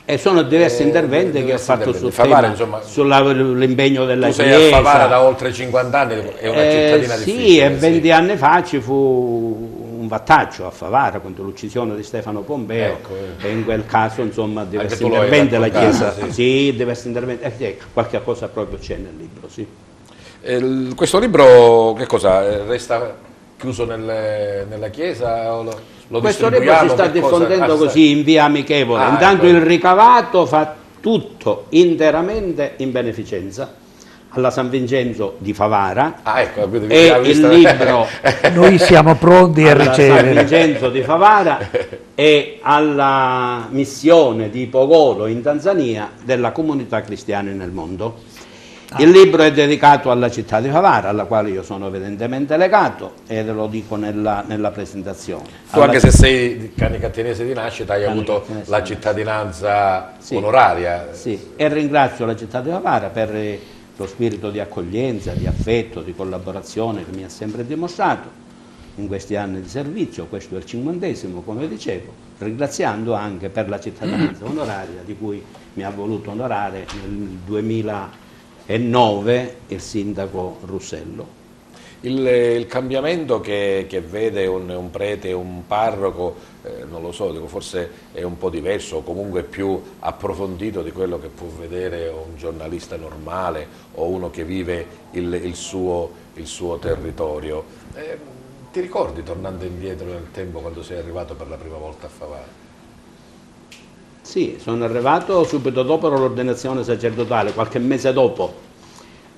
E sono diversi interventi che ho fatto sul Favara, tema, sull'impegno della Chiesa. Tu sei a Favara da oltre 50 anni, è una cittadina difficile. Sì, e 20 anni fa ci fu un un battaccio a Favara contro l'uccisione di Stefano Pompeo, ecco, e in quel caso insomma diversi tu lo hai interventi la raccontato, Chiesa, sì. sì, diversi interventi, qualche cosa proprio c'è nel libro, sì. Questo libro che cosa? Resta chiuso nella chiesa? O lo Questo libro si sta diffondendo così in via amichevole, intanto ecco. il ricavato fa tutto interamente in beneficenza alla San Vincenzo di Favara, ecco, e il libro Noi siamo pronti a alla San ricevere. Vincenzo di Favara e alla missione di Pogolo in Tanzania della Comunità Cristiana nel Mondo. Il libro è dedicato alla città di Favara, alla quale io sono evidentemente legato, e ve lo dico nella presentazione. Tu, anche se sei canicattinese di nascita, hai avuto la cittadinanza onoraria. Sì, e ringrazio la città di Favara per lo spirito di accoglienza, di affetto, di collaborazione che mi ha sempre dimostrato in questi anni di servizio. Questo è il 50°, come dicevo, ringraziando anche per la cittadinanza onoraria di cui mi ha voluto onorare nel 2009 il sindaco Russello. Il cambiamento che vede un prete, un parroco, non lo so, dico, forse è un po' diverso o comunque più approfondito di quello che può vedere un giornalista normale o uno che vive il suo territorio. Ti ricordi, tornando indietro nel tempo, quando sei arrivato per la prima volta a Favara? Sì, sono arrivato subito dopo l'ordinazione sacerdotale, qualche mese dopo.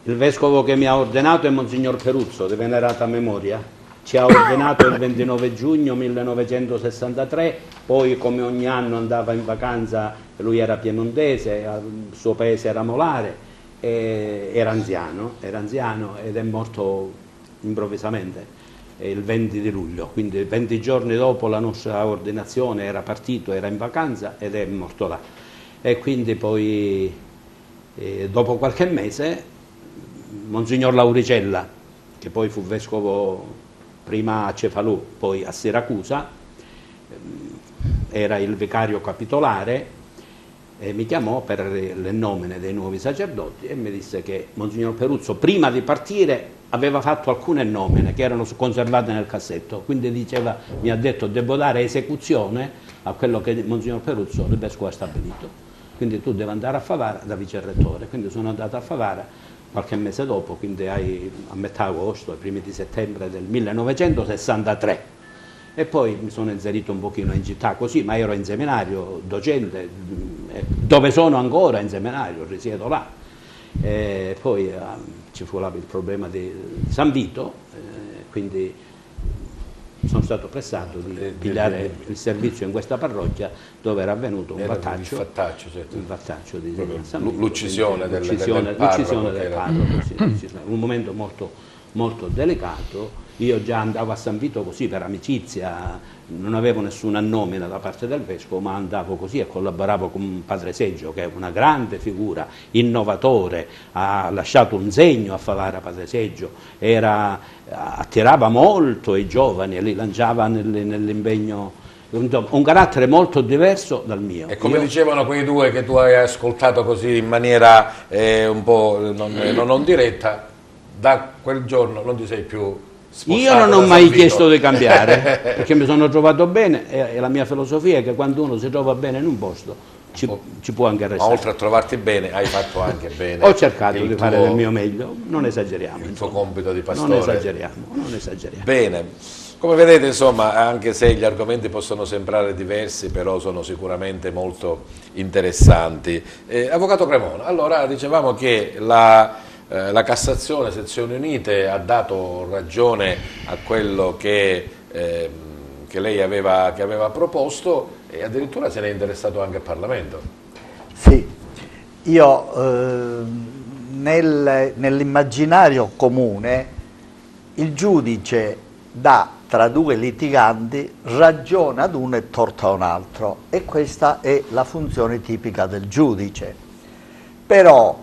Il vescovo che mi ha ordinato è Monsignor Peruzzo, di venerata memoria. Ci ha ordinato il 29 giugno 1963, poi come ogni anno andava in vacanza, lui era piemontese, il suo paese era Molare, era anziano ed è morto improvvisamente il 20 di luglio, quindi 20 giorni dopo la nostra ordinazione era partito, era in vacanza ed è morto là. E quindi poi dopo qualche mese Monsignor Lauricella, che poi fu vescovo prima a Cefalù, poi a Siracusa, era il vicario capitolare, e mi chiamò per le nomine dei nuovi sacerdoti e mi disse che Monsignor Peruzzo prima di partire aveva fatto alcune nomine che erano conservate nel cassetto, quindi mi ha detto: devo dare esecuzione a quello che Monsignor Peruzzo, il vescovo, ha stabilito, quindi tu devi andare a Favara da vicerettore. Quindi sono andato a Favara qualche mese dopo, quindi a metà agosto, ai primi di settembre del 1963. E poi mi sono inserito un pochino in città così, ma ero in seminario, docente, dove sono ancora in seminario, risiedo là. Poi ci fu il problema di San Vito, quindi sono stato pressato di pigliare il servizio in questa parrocchia dove era avvenuto un battaccio, di San Vito, l'uccisione del parroco, sì, un momento molto, molto delicato. Io già andavo a San Vito così per amicizia, non avevo nessuna nomina da parte del vescovo, ma andavo così e collaboravo con Padre Seggio, che è una grande figura, innovatore, ha lasciato un segno a Favara. Padre Seggio attirava molto i giovani e li lanciava nell'impegno, un carattere molto diverso dal mio. E come dicevano quei due che tu hai ascoltato così in maniera un po' non diretta, da quel giorno non ti sei più spostato. Io non ho mai chiesto di cambiare, perché mi sono trovato bene, e la mia filosofia è che quando uno si trova bene in un posto ci può anche restare. Ma oltre a trovarti bene, hai fatto anche bene. Ho cercato di fare del mio meglio, non esageriamo. Il tuo compito di pastore. Non esageriamo. Bene. Come vedete, insomma, anche se gli argomenti possono sembrare diversi, però sono sicuramente molto interessanti. Avvocato Cremona, allora dicevamo che la Cassazione, sezioni unite, ha dato ragione a quello che lei aveva proposto, e addirittura se ne è interessato anche il Parlamento. Sì, io nell'immaginario comune il giudice dà tra due litiganti ragione ad uno e torto a un altro, e questa è la funzione tipica del giudice. Però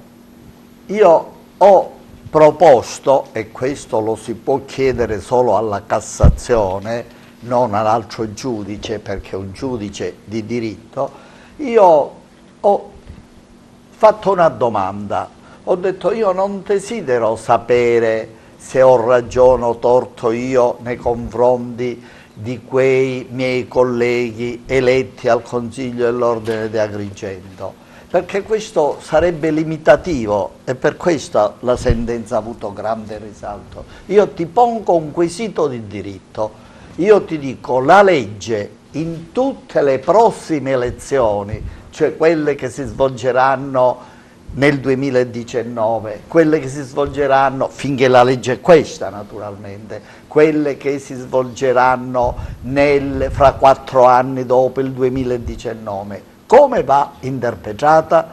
io ho proposto, e questo lo si può chiedere solo alla Cassazione, non all'altro giudice, perché è un giudice di diritto, io ho fatto una domanda, ho detto: io non desidero sapere se ho ragione o torto io nei confronti di quei miei colleghi eletti al Consiglio dell'Ordine di Agrigento, perché questo sarebbe limitativo e per questo la sentenza ha avuto grande risalto. Io ti pongo un quesito di diritto, io ti dico la legge in tutte le prossime elezioni, cioè quelle che si svolgeranno nel 2019, quelle che si svolgeranno, finché la legge è questa naturalmente, quelle che si svolgeranno fra 4 anni dopo il 2019, come va interpretata?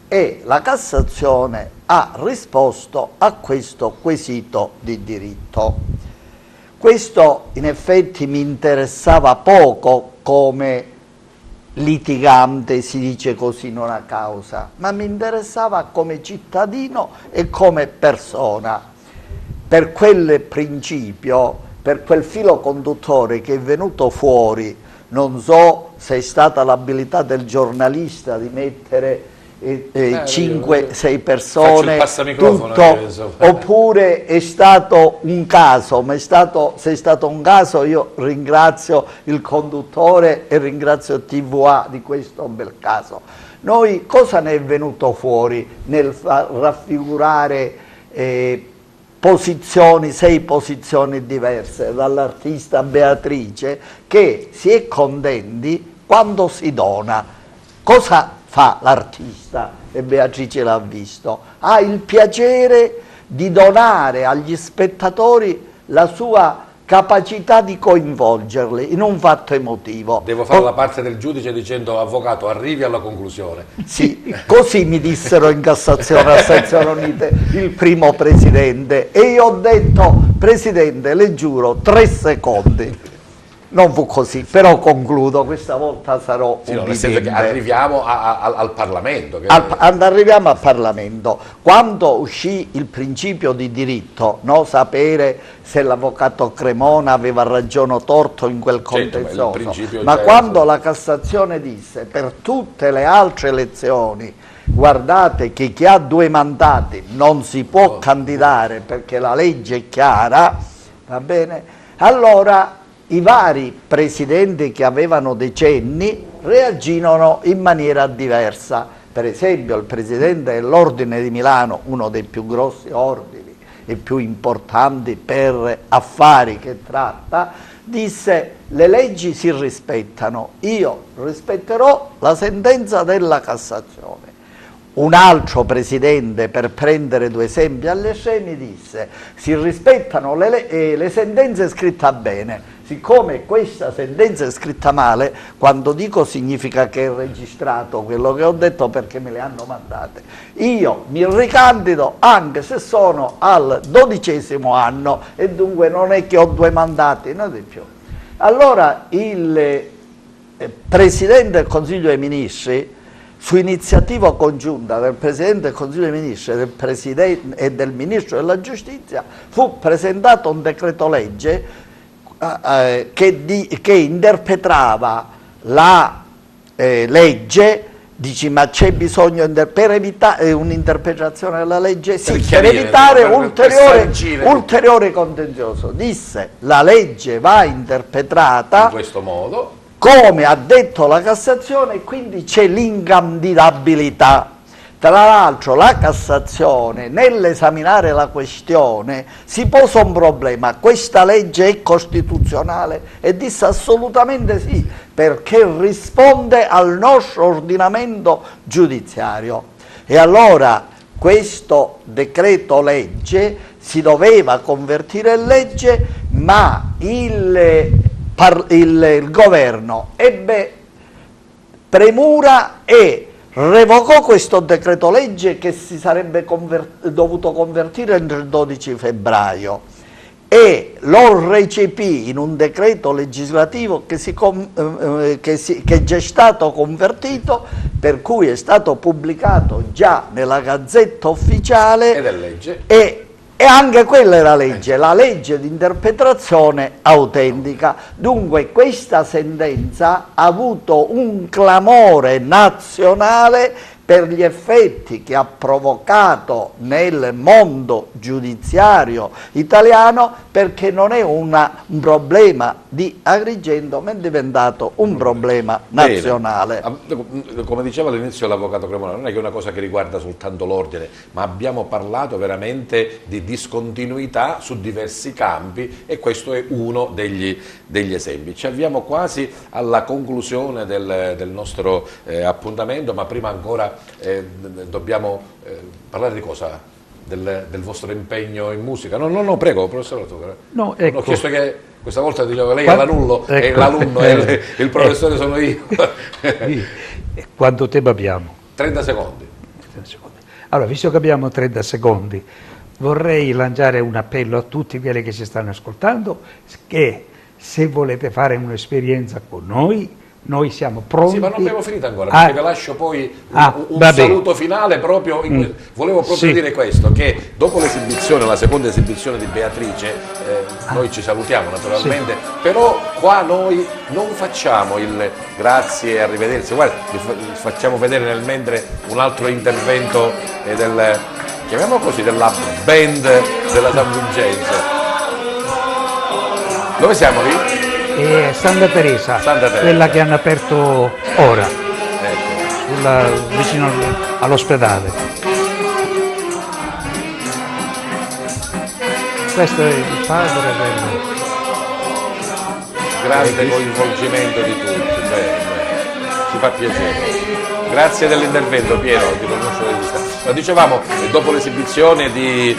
E la Cassazione ha risposto a questo quesito di diritto. Questo in effetti mi interessava poco come litigante, si dice così non a causa, ma mi interessava come cittadino e come persona, per quel principio, per quel filo conduttore che è venuto fuori. Non so se è stata l'abilità del giornalista di mettere 5-6 persone tutto, oppure è stato un caso, ma se è stato un caso io ringrazio il conduttore e ringrazio TVA di questo bel caso. Noi cosa ne è venuto fuori nel raffigurare 6 posizioni diverse dall'artista Beatrice, che si è contenti quando si dona? Cosa fa l'artista? E Beatrice l'ha visto, ha il piacere di donare agli spettatori la sua capacità di coinvolgerli in un fatto emotivo. Devo fare la parte del giudice dicendo: avvocato, arrivi alla conclusione. Sì, così mi dissero in Cassazione a sezione unite il primo presidente, e io ho detto: presidente, le giuro 3 secondi. Non fu così, però concludo, questa volta sarò ubbidiente. Arriviamo al Parlamento. Arriviamo al Parlamento. Quando uscì il principio di diritto, no, sapere se l'avvocato Cremona aveva ragione o torto in quel contenzioso, ma quando la Cassazione disse per tutte le altre elezioni, guardate che chi ha 2 mandati non si può candidare perché la legge è chiara, va bene? Allora i vari presidenti che avevano decenni reagirono in maniera diversa. Per esempio il presidente dell'Ordine di Milano, uno dei più grossi ordini e più importanti per affari che tratta, disse: le leggi si rispettano, io rispetterò la sentenza della Cassazione. Un altro presidente, per prendere 2 esempi alle scene, disse: si rispettano le sentenze scritte bene. Siccome questa sentenza è scritta male, quando dico significa che è registrato quello che ho detto perché me le hanno mandate, io mi ricandido anche se sono al 12° anno e dunque non è che ho 2 mandati, né di più. Allora il Presidente del Consiglio dei Ministri, su iniziativa congiunta del Presidente del Consiglio dei Ministri e del Ministro della Giustizia, fu presentato un decreto legge che interpretava la legge. Dici, ma c'è bisogno per evitare un'interpretazione della legge? Sì, per evitare ulteriore contenzioso. Disse: la legge va interpretata in questo modo, come ha detto la Cassazione, e quindi c'è l'incandidabilità. Tra l'altro la Cassazione, nell'esaminare la questione, si pose un problema: questa legge è costituzionale? E disse assolutamente sì, perché risponde al nostro ordinamento giudiziario. E allora questo decreto legge si doveva convertire in legge, ma il governo ebbe premura e revocò questo decreto legge, che si sarebbe dovuto convertire il 12 febbraio, e lo recepì in un decreto legislativo che è già stato convertito, per cui è stato pubblicato già nella Gazzetta Ufficiale, ed è legge. E anche quella è la legge di interpretazione autentica. Dunque questa sentenza ha avuto un clamore nazionale per gli effetti che ha provocato nel mondo giudiziario italiano, perché non è un problema di Agrigento, ma è diventato un problema nazionale. Bene. Come diceva all'inizio l'avvocato Cremona, non è che è una cosa che riguarda soltanto l'ordine, ma abbiamo parlato veramente di discontinuità su diversi campi e questo è uno degli esempi. Ci avviamo quasi alla conclusione del nostro appuntamento, ma prima ancora dobbiamo parlare di cosa? Del vostro impegno in musica? No, prego, professore. No, ecco. Ho chiesto che questa volta dicevo lei è l'anullo, ecco. E l'alunno e il professore sono io. Quanto tempo abbiamo? 30 secondi. Allora, visto che abbiamo 30 secondi, vorrei lanciare un appello a tutti quelli che ci stanno ascoltando, che se volete fare un'esperienza con noi siamo pronti. Sì, ma non abbiamo finito ancora, perché vi lascio poi un saluto finale proprio. Volevo proprio dire questo, che dopo l'esibizione, la seconda esibizione di Beatrice, noi ci salutiamo naturalmente, però qua noi non facciamo il grazie e arrivederci, guarda, vi facciamo vedere nel mentre un altro intervento chiamiamolo così, della band della San Vincenzo. Dove siamo lì? Santa Teresa, quella che hanno aperto ora, ecco. Vicino all'ospedale. Questo è il padre del grande coinvolgimento di tutti, ci fa piacere. Grazie dell'intervento, Piero, di conoscere di vista. Lo dicevamo, dopo l'esibizione di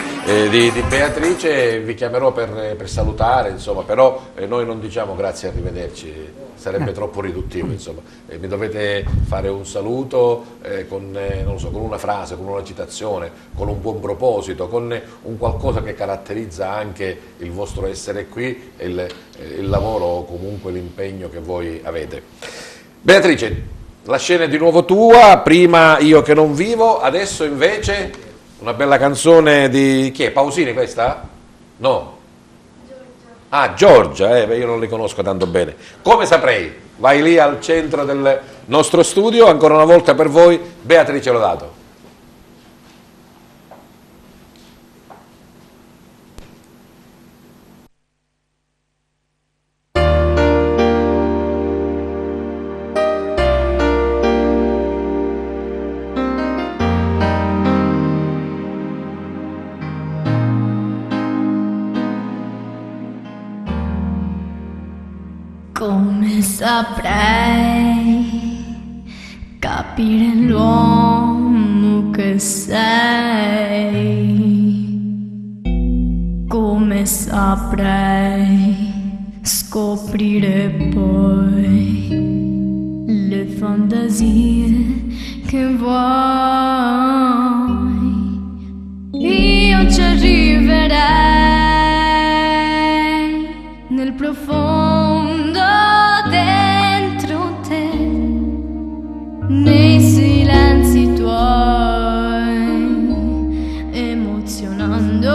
Beatrice vi chiamerò per salutare, insomma, però noi non diciamo grazie e arrivederci, sarebbe troppo riduttivo, insomma. Mi dovete fare un saluto con, non lo so, con una frase, con una citazione, con un buon proposito, con un qualcosa che caratterizza anche il vostro essere qui e il lavoro o comunque l'impegno che voi avete. Beatrice, la scena è di nuovo tua, prima Io che non vivo, adesso invece una bella canzone di... chi è? Pausini questa? No? Giorgia, io non li conosco tanto bene. Come saprei? Vai lì al centro del nostro studio, ancora una volta per voi, Beatrice Lodato. Come saprei capire l'uomo che sei? Come saprei scoprire poi le fantasie che vuoi? Io ci arriverei nel profondo dentro te, nei silenzi tuoi, emozionando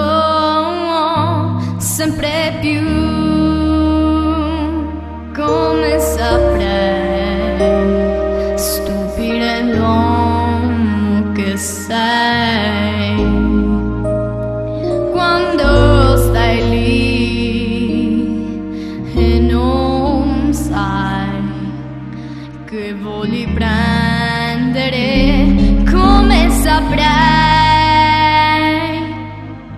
sempre più. Come saprei stupire l'uomo che sei quando stai lì e non sai che voli prendere. Come saprei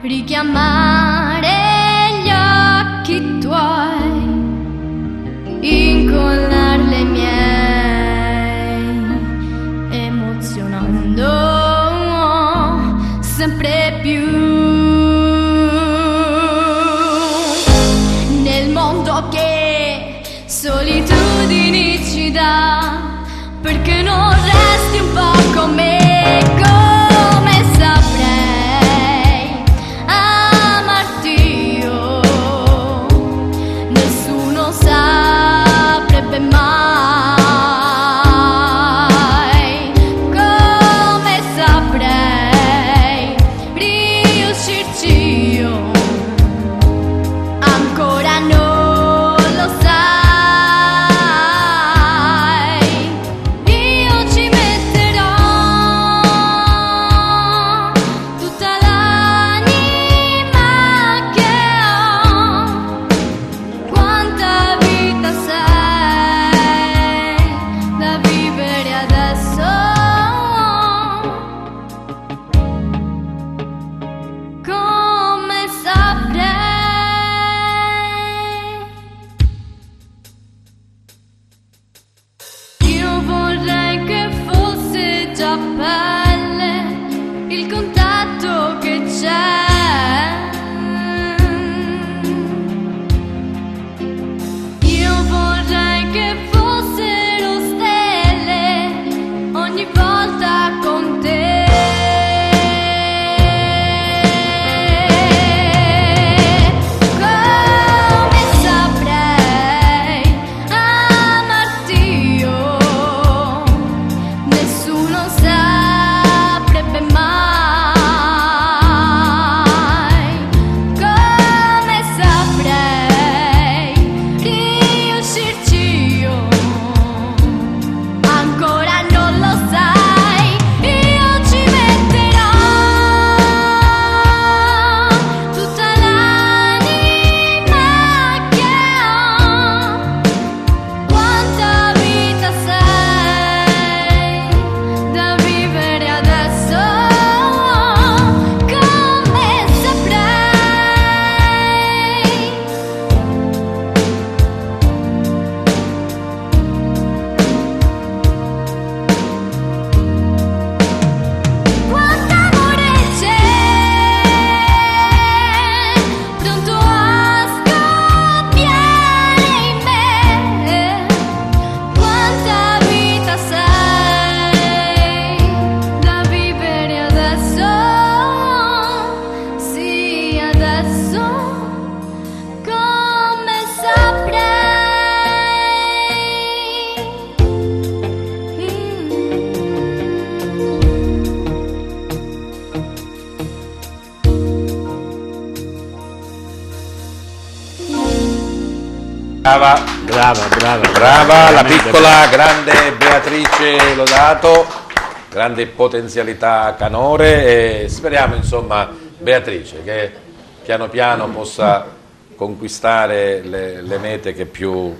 richiamare gli occhi tuoi, incollar le miei, emozionando sempre più. Nel mondo che solitudini ci dà, perché non resti un po' con me? Come saprei amarti io? Nessuno saprebbe mai. Come saprei riuscirci io? Ancora non lo sai. Io ci metterò Brava, la piccola, grande Beatrice Lodato, grande potenzialità canore, e speriamo insomma, Beatrice, che piano piano possa conquistare le mete che più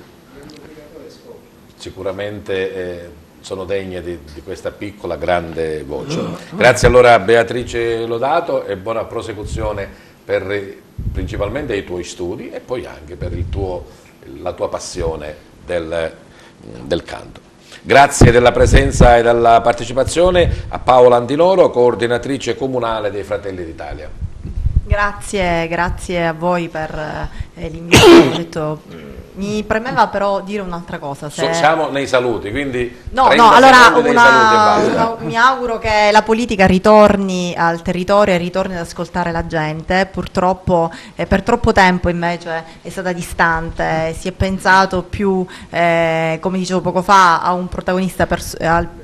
sicuramente sono degne di questa piccola grande voce. Grazie allora a Beatrice Lodato e buona prosecuzione per principalmente i tuoi studi e poi anche per la tua passione del canto. Grazie della presenza e della partecipazione a Paola Antinoro, coordinatrice comunale dei Fratelli d'Italia. Grazie a voi per l'invito. Mi premeva però dire un'altra cosa. Siamo nei saluti, quindi allora mi auguro che la politica ritorni al territorio e ritorni ad ascoltare la gente. Purtroppo per troppo tempo invece è stata distante, si è pensato più, come dicevo poco fa, a un protagonista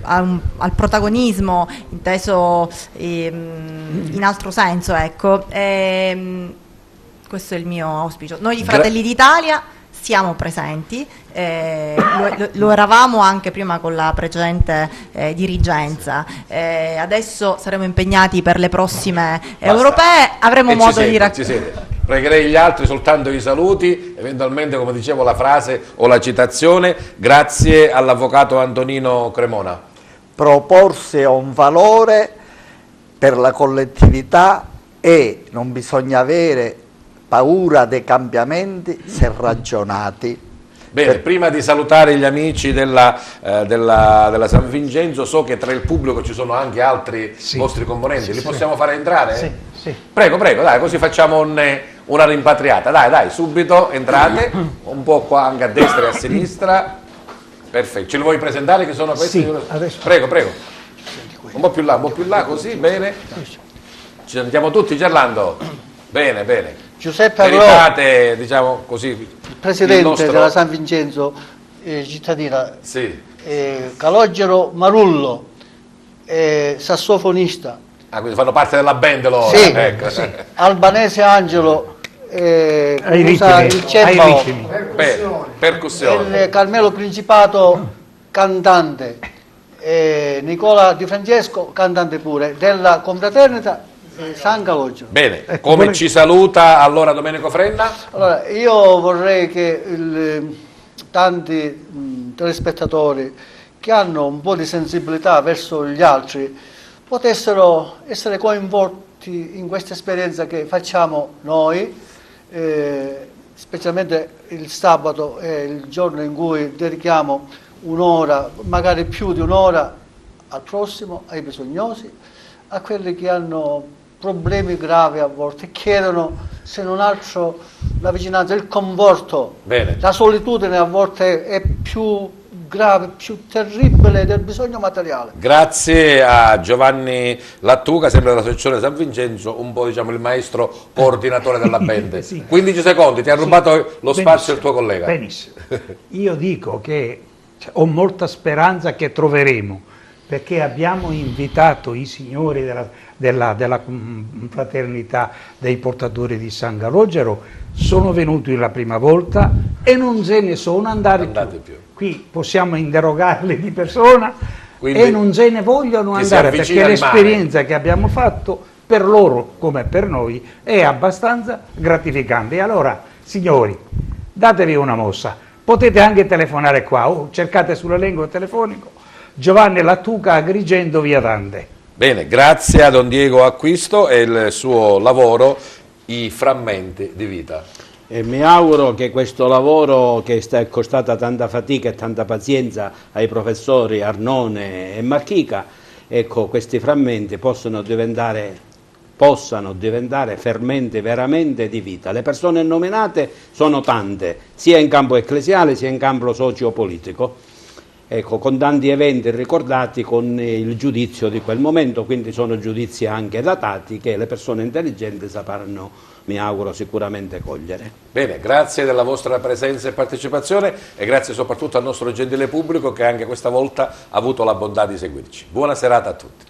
al protagonismo inteso in altro senso, ecco. Questo è il mio auspicio. Noi di Fratelli d'Italia siamo presenti, lo eravamo anche prima con la precedente dirigenza, adesso saremo impegnati per le prossime europee, avremo modo di raccontare. Pregherei gli altri soltanto i saluti, eventualmente come dicevo la frase o la citazione. Grazie all'avvocato Antonino Cremona. Proporsi è un valore per la collettività e non bisogna avere paura dei cambiamenti se ragionati. Bene, prima di salutare gli amici della San Vincenzo, so che tra il pubblico ci sono anche altri vostri componenti, li possiamo fare entrare? Sì. Prego, dai, così facciamo una rimpatriata. Dai, subito entrate, un po' qua anche a destra e a sinistra. Perfetto, ce li vuoi presentare che sono questi? Sì, adesso. Prego. Un po' più là, così, bene. Ci sentiamo tutti, Gerlando? Bene. Giuseppe Agrò, diciamo così, presidente della San Vincenzo cittadina, Calogero Marullo, sassofonista. Quindi fanno parte della band loro. Sì, ecco. Albanese Angelo, usa il cembalo, percussione. il Carmelo Principato, cantante, Nicola Di Francesco, cantante pure, della confraternita San Calogero. Bene, come ci saluta allora Domenico Frenna? Allora, io vorrei che tanti telespettatori che hanno un po' di sensibilità verso gli altri potessero essere coinvolti in questa esperienza che facciamo noi, specialmente il sabato è il giorno in cui dedichiamo un'ora, magari più di un'ora al prossimo, ai bisognosi, a quelli che hanno problemi gravi a volte, chiedono se non altro la vicinanza, il conforto. Bene. La solitudine a volte è più grave, più terribile del bisogno materiale. Grazie a Giovanni Lattuca, sempre dell'Associazione San Vincenzo, un po' diciamo il maestro coordinatore della band. 15 secondi, ti ha rubato lo spazio il tuo collega. Benissimo. Io dico che ho molta speranza che troveremo, perché abbiamo invitato i signori della fraternità dei portatori di San Calogero, sono venuti la prima volta e non se ne sono andati più. Qui possiamo interrogarli di persona. Quindi, e non se ne vogliono andare, perché l'esperienza che abbiamo fatto per loro come per noi è abbastanza gratificante. E allora, signori, datevi una mossa, potete anche telefonare qua, cercate sull'elenco telefonico Giovanni Lattuca Agrigento via Dante. Bene, grazie a Don Diego Acquisto e il suo lavoro I frammenti di vita. E mi auguro che questo lavoro, che è costata tanta fatica e tanta pazienza ai professori Arnone e Marchica, ecco, questi frammenti possano diventare fermenti veramente di vita. Le persone nominate sono tante, sia in campo ecclesiale sia in campo sociopolitico. Ecco, con tanti eventi ricordati con il giudizio di quel momento, quindi sono giudizi anche datati che le persone intelligenti sapranno, mi auguro, sicuramente cogliere. Bene, grazie della vostra presenza e partecipazione e grazie soprattutto al nostro gentile pubblico che anche questa volta ha avuto la bontà di seguirci. Buona serata a tutti.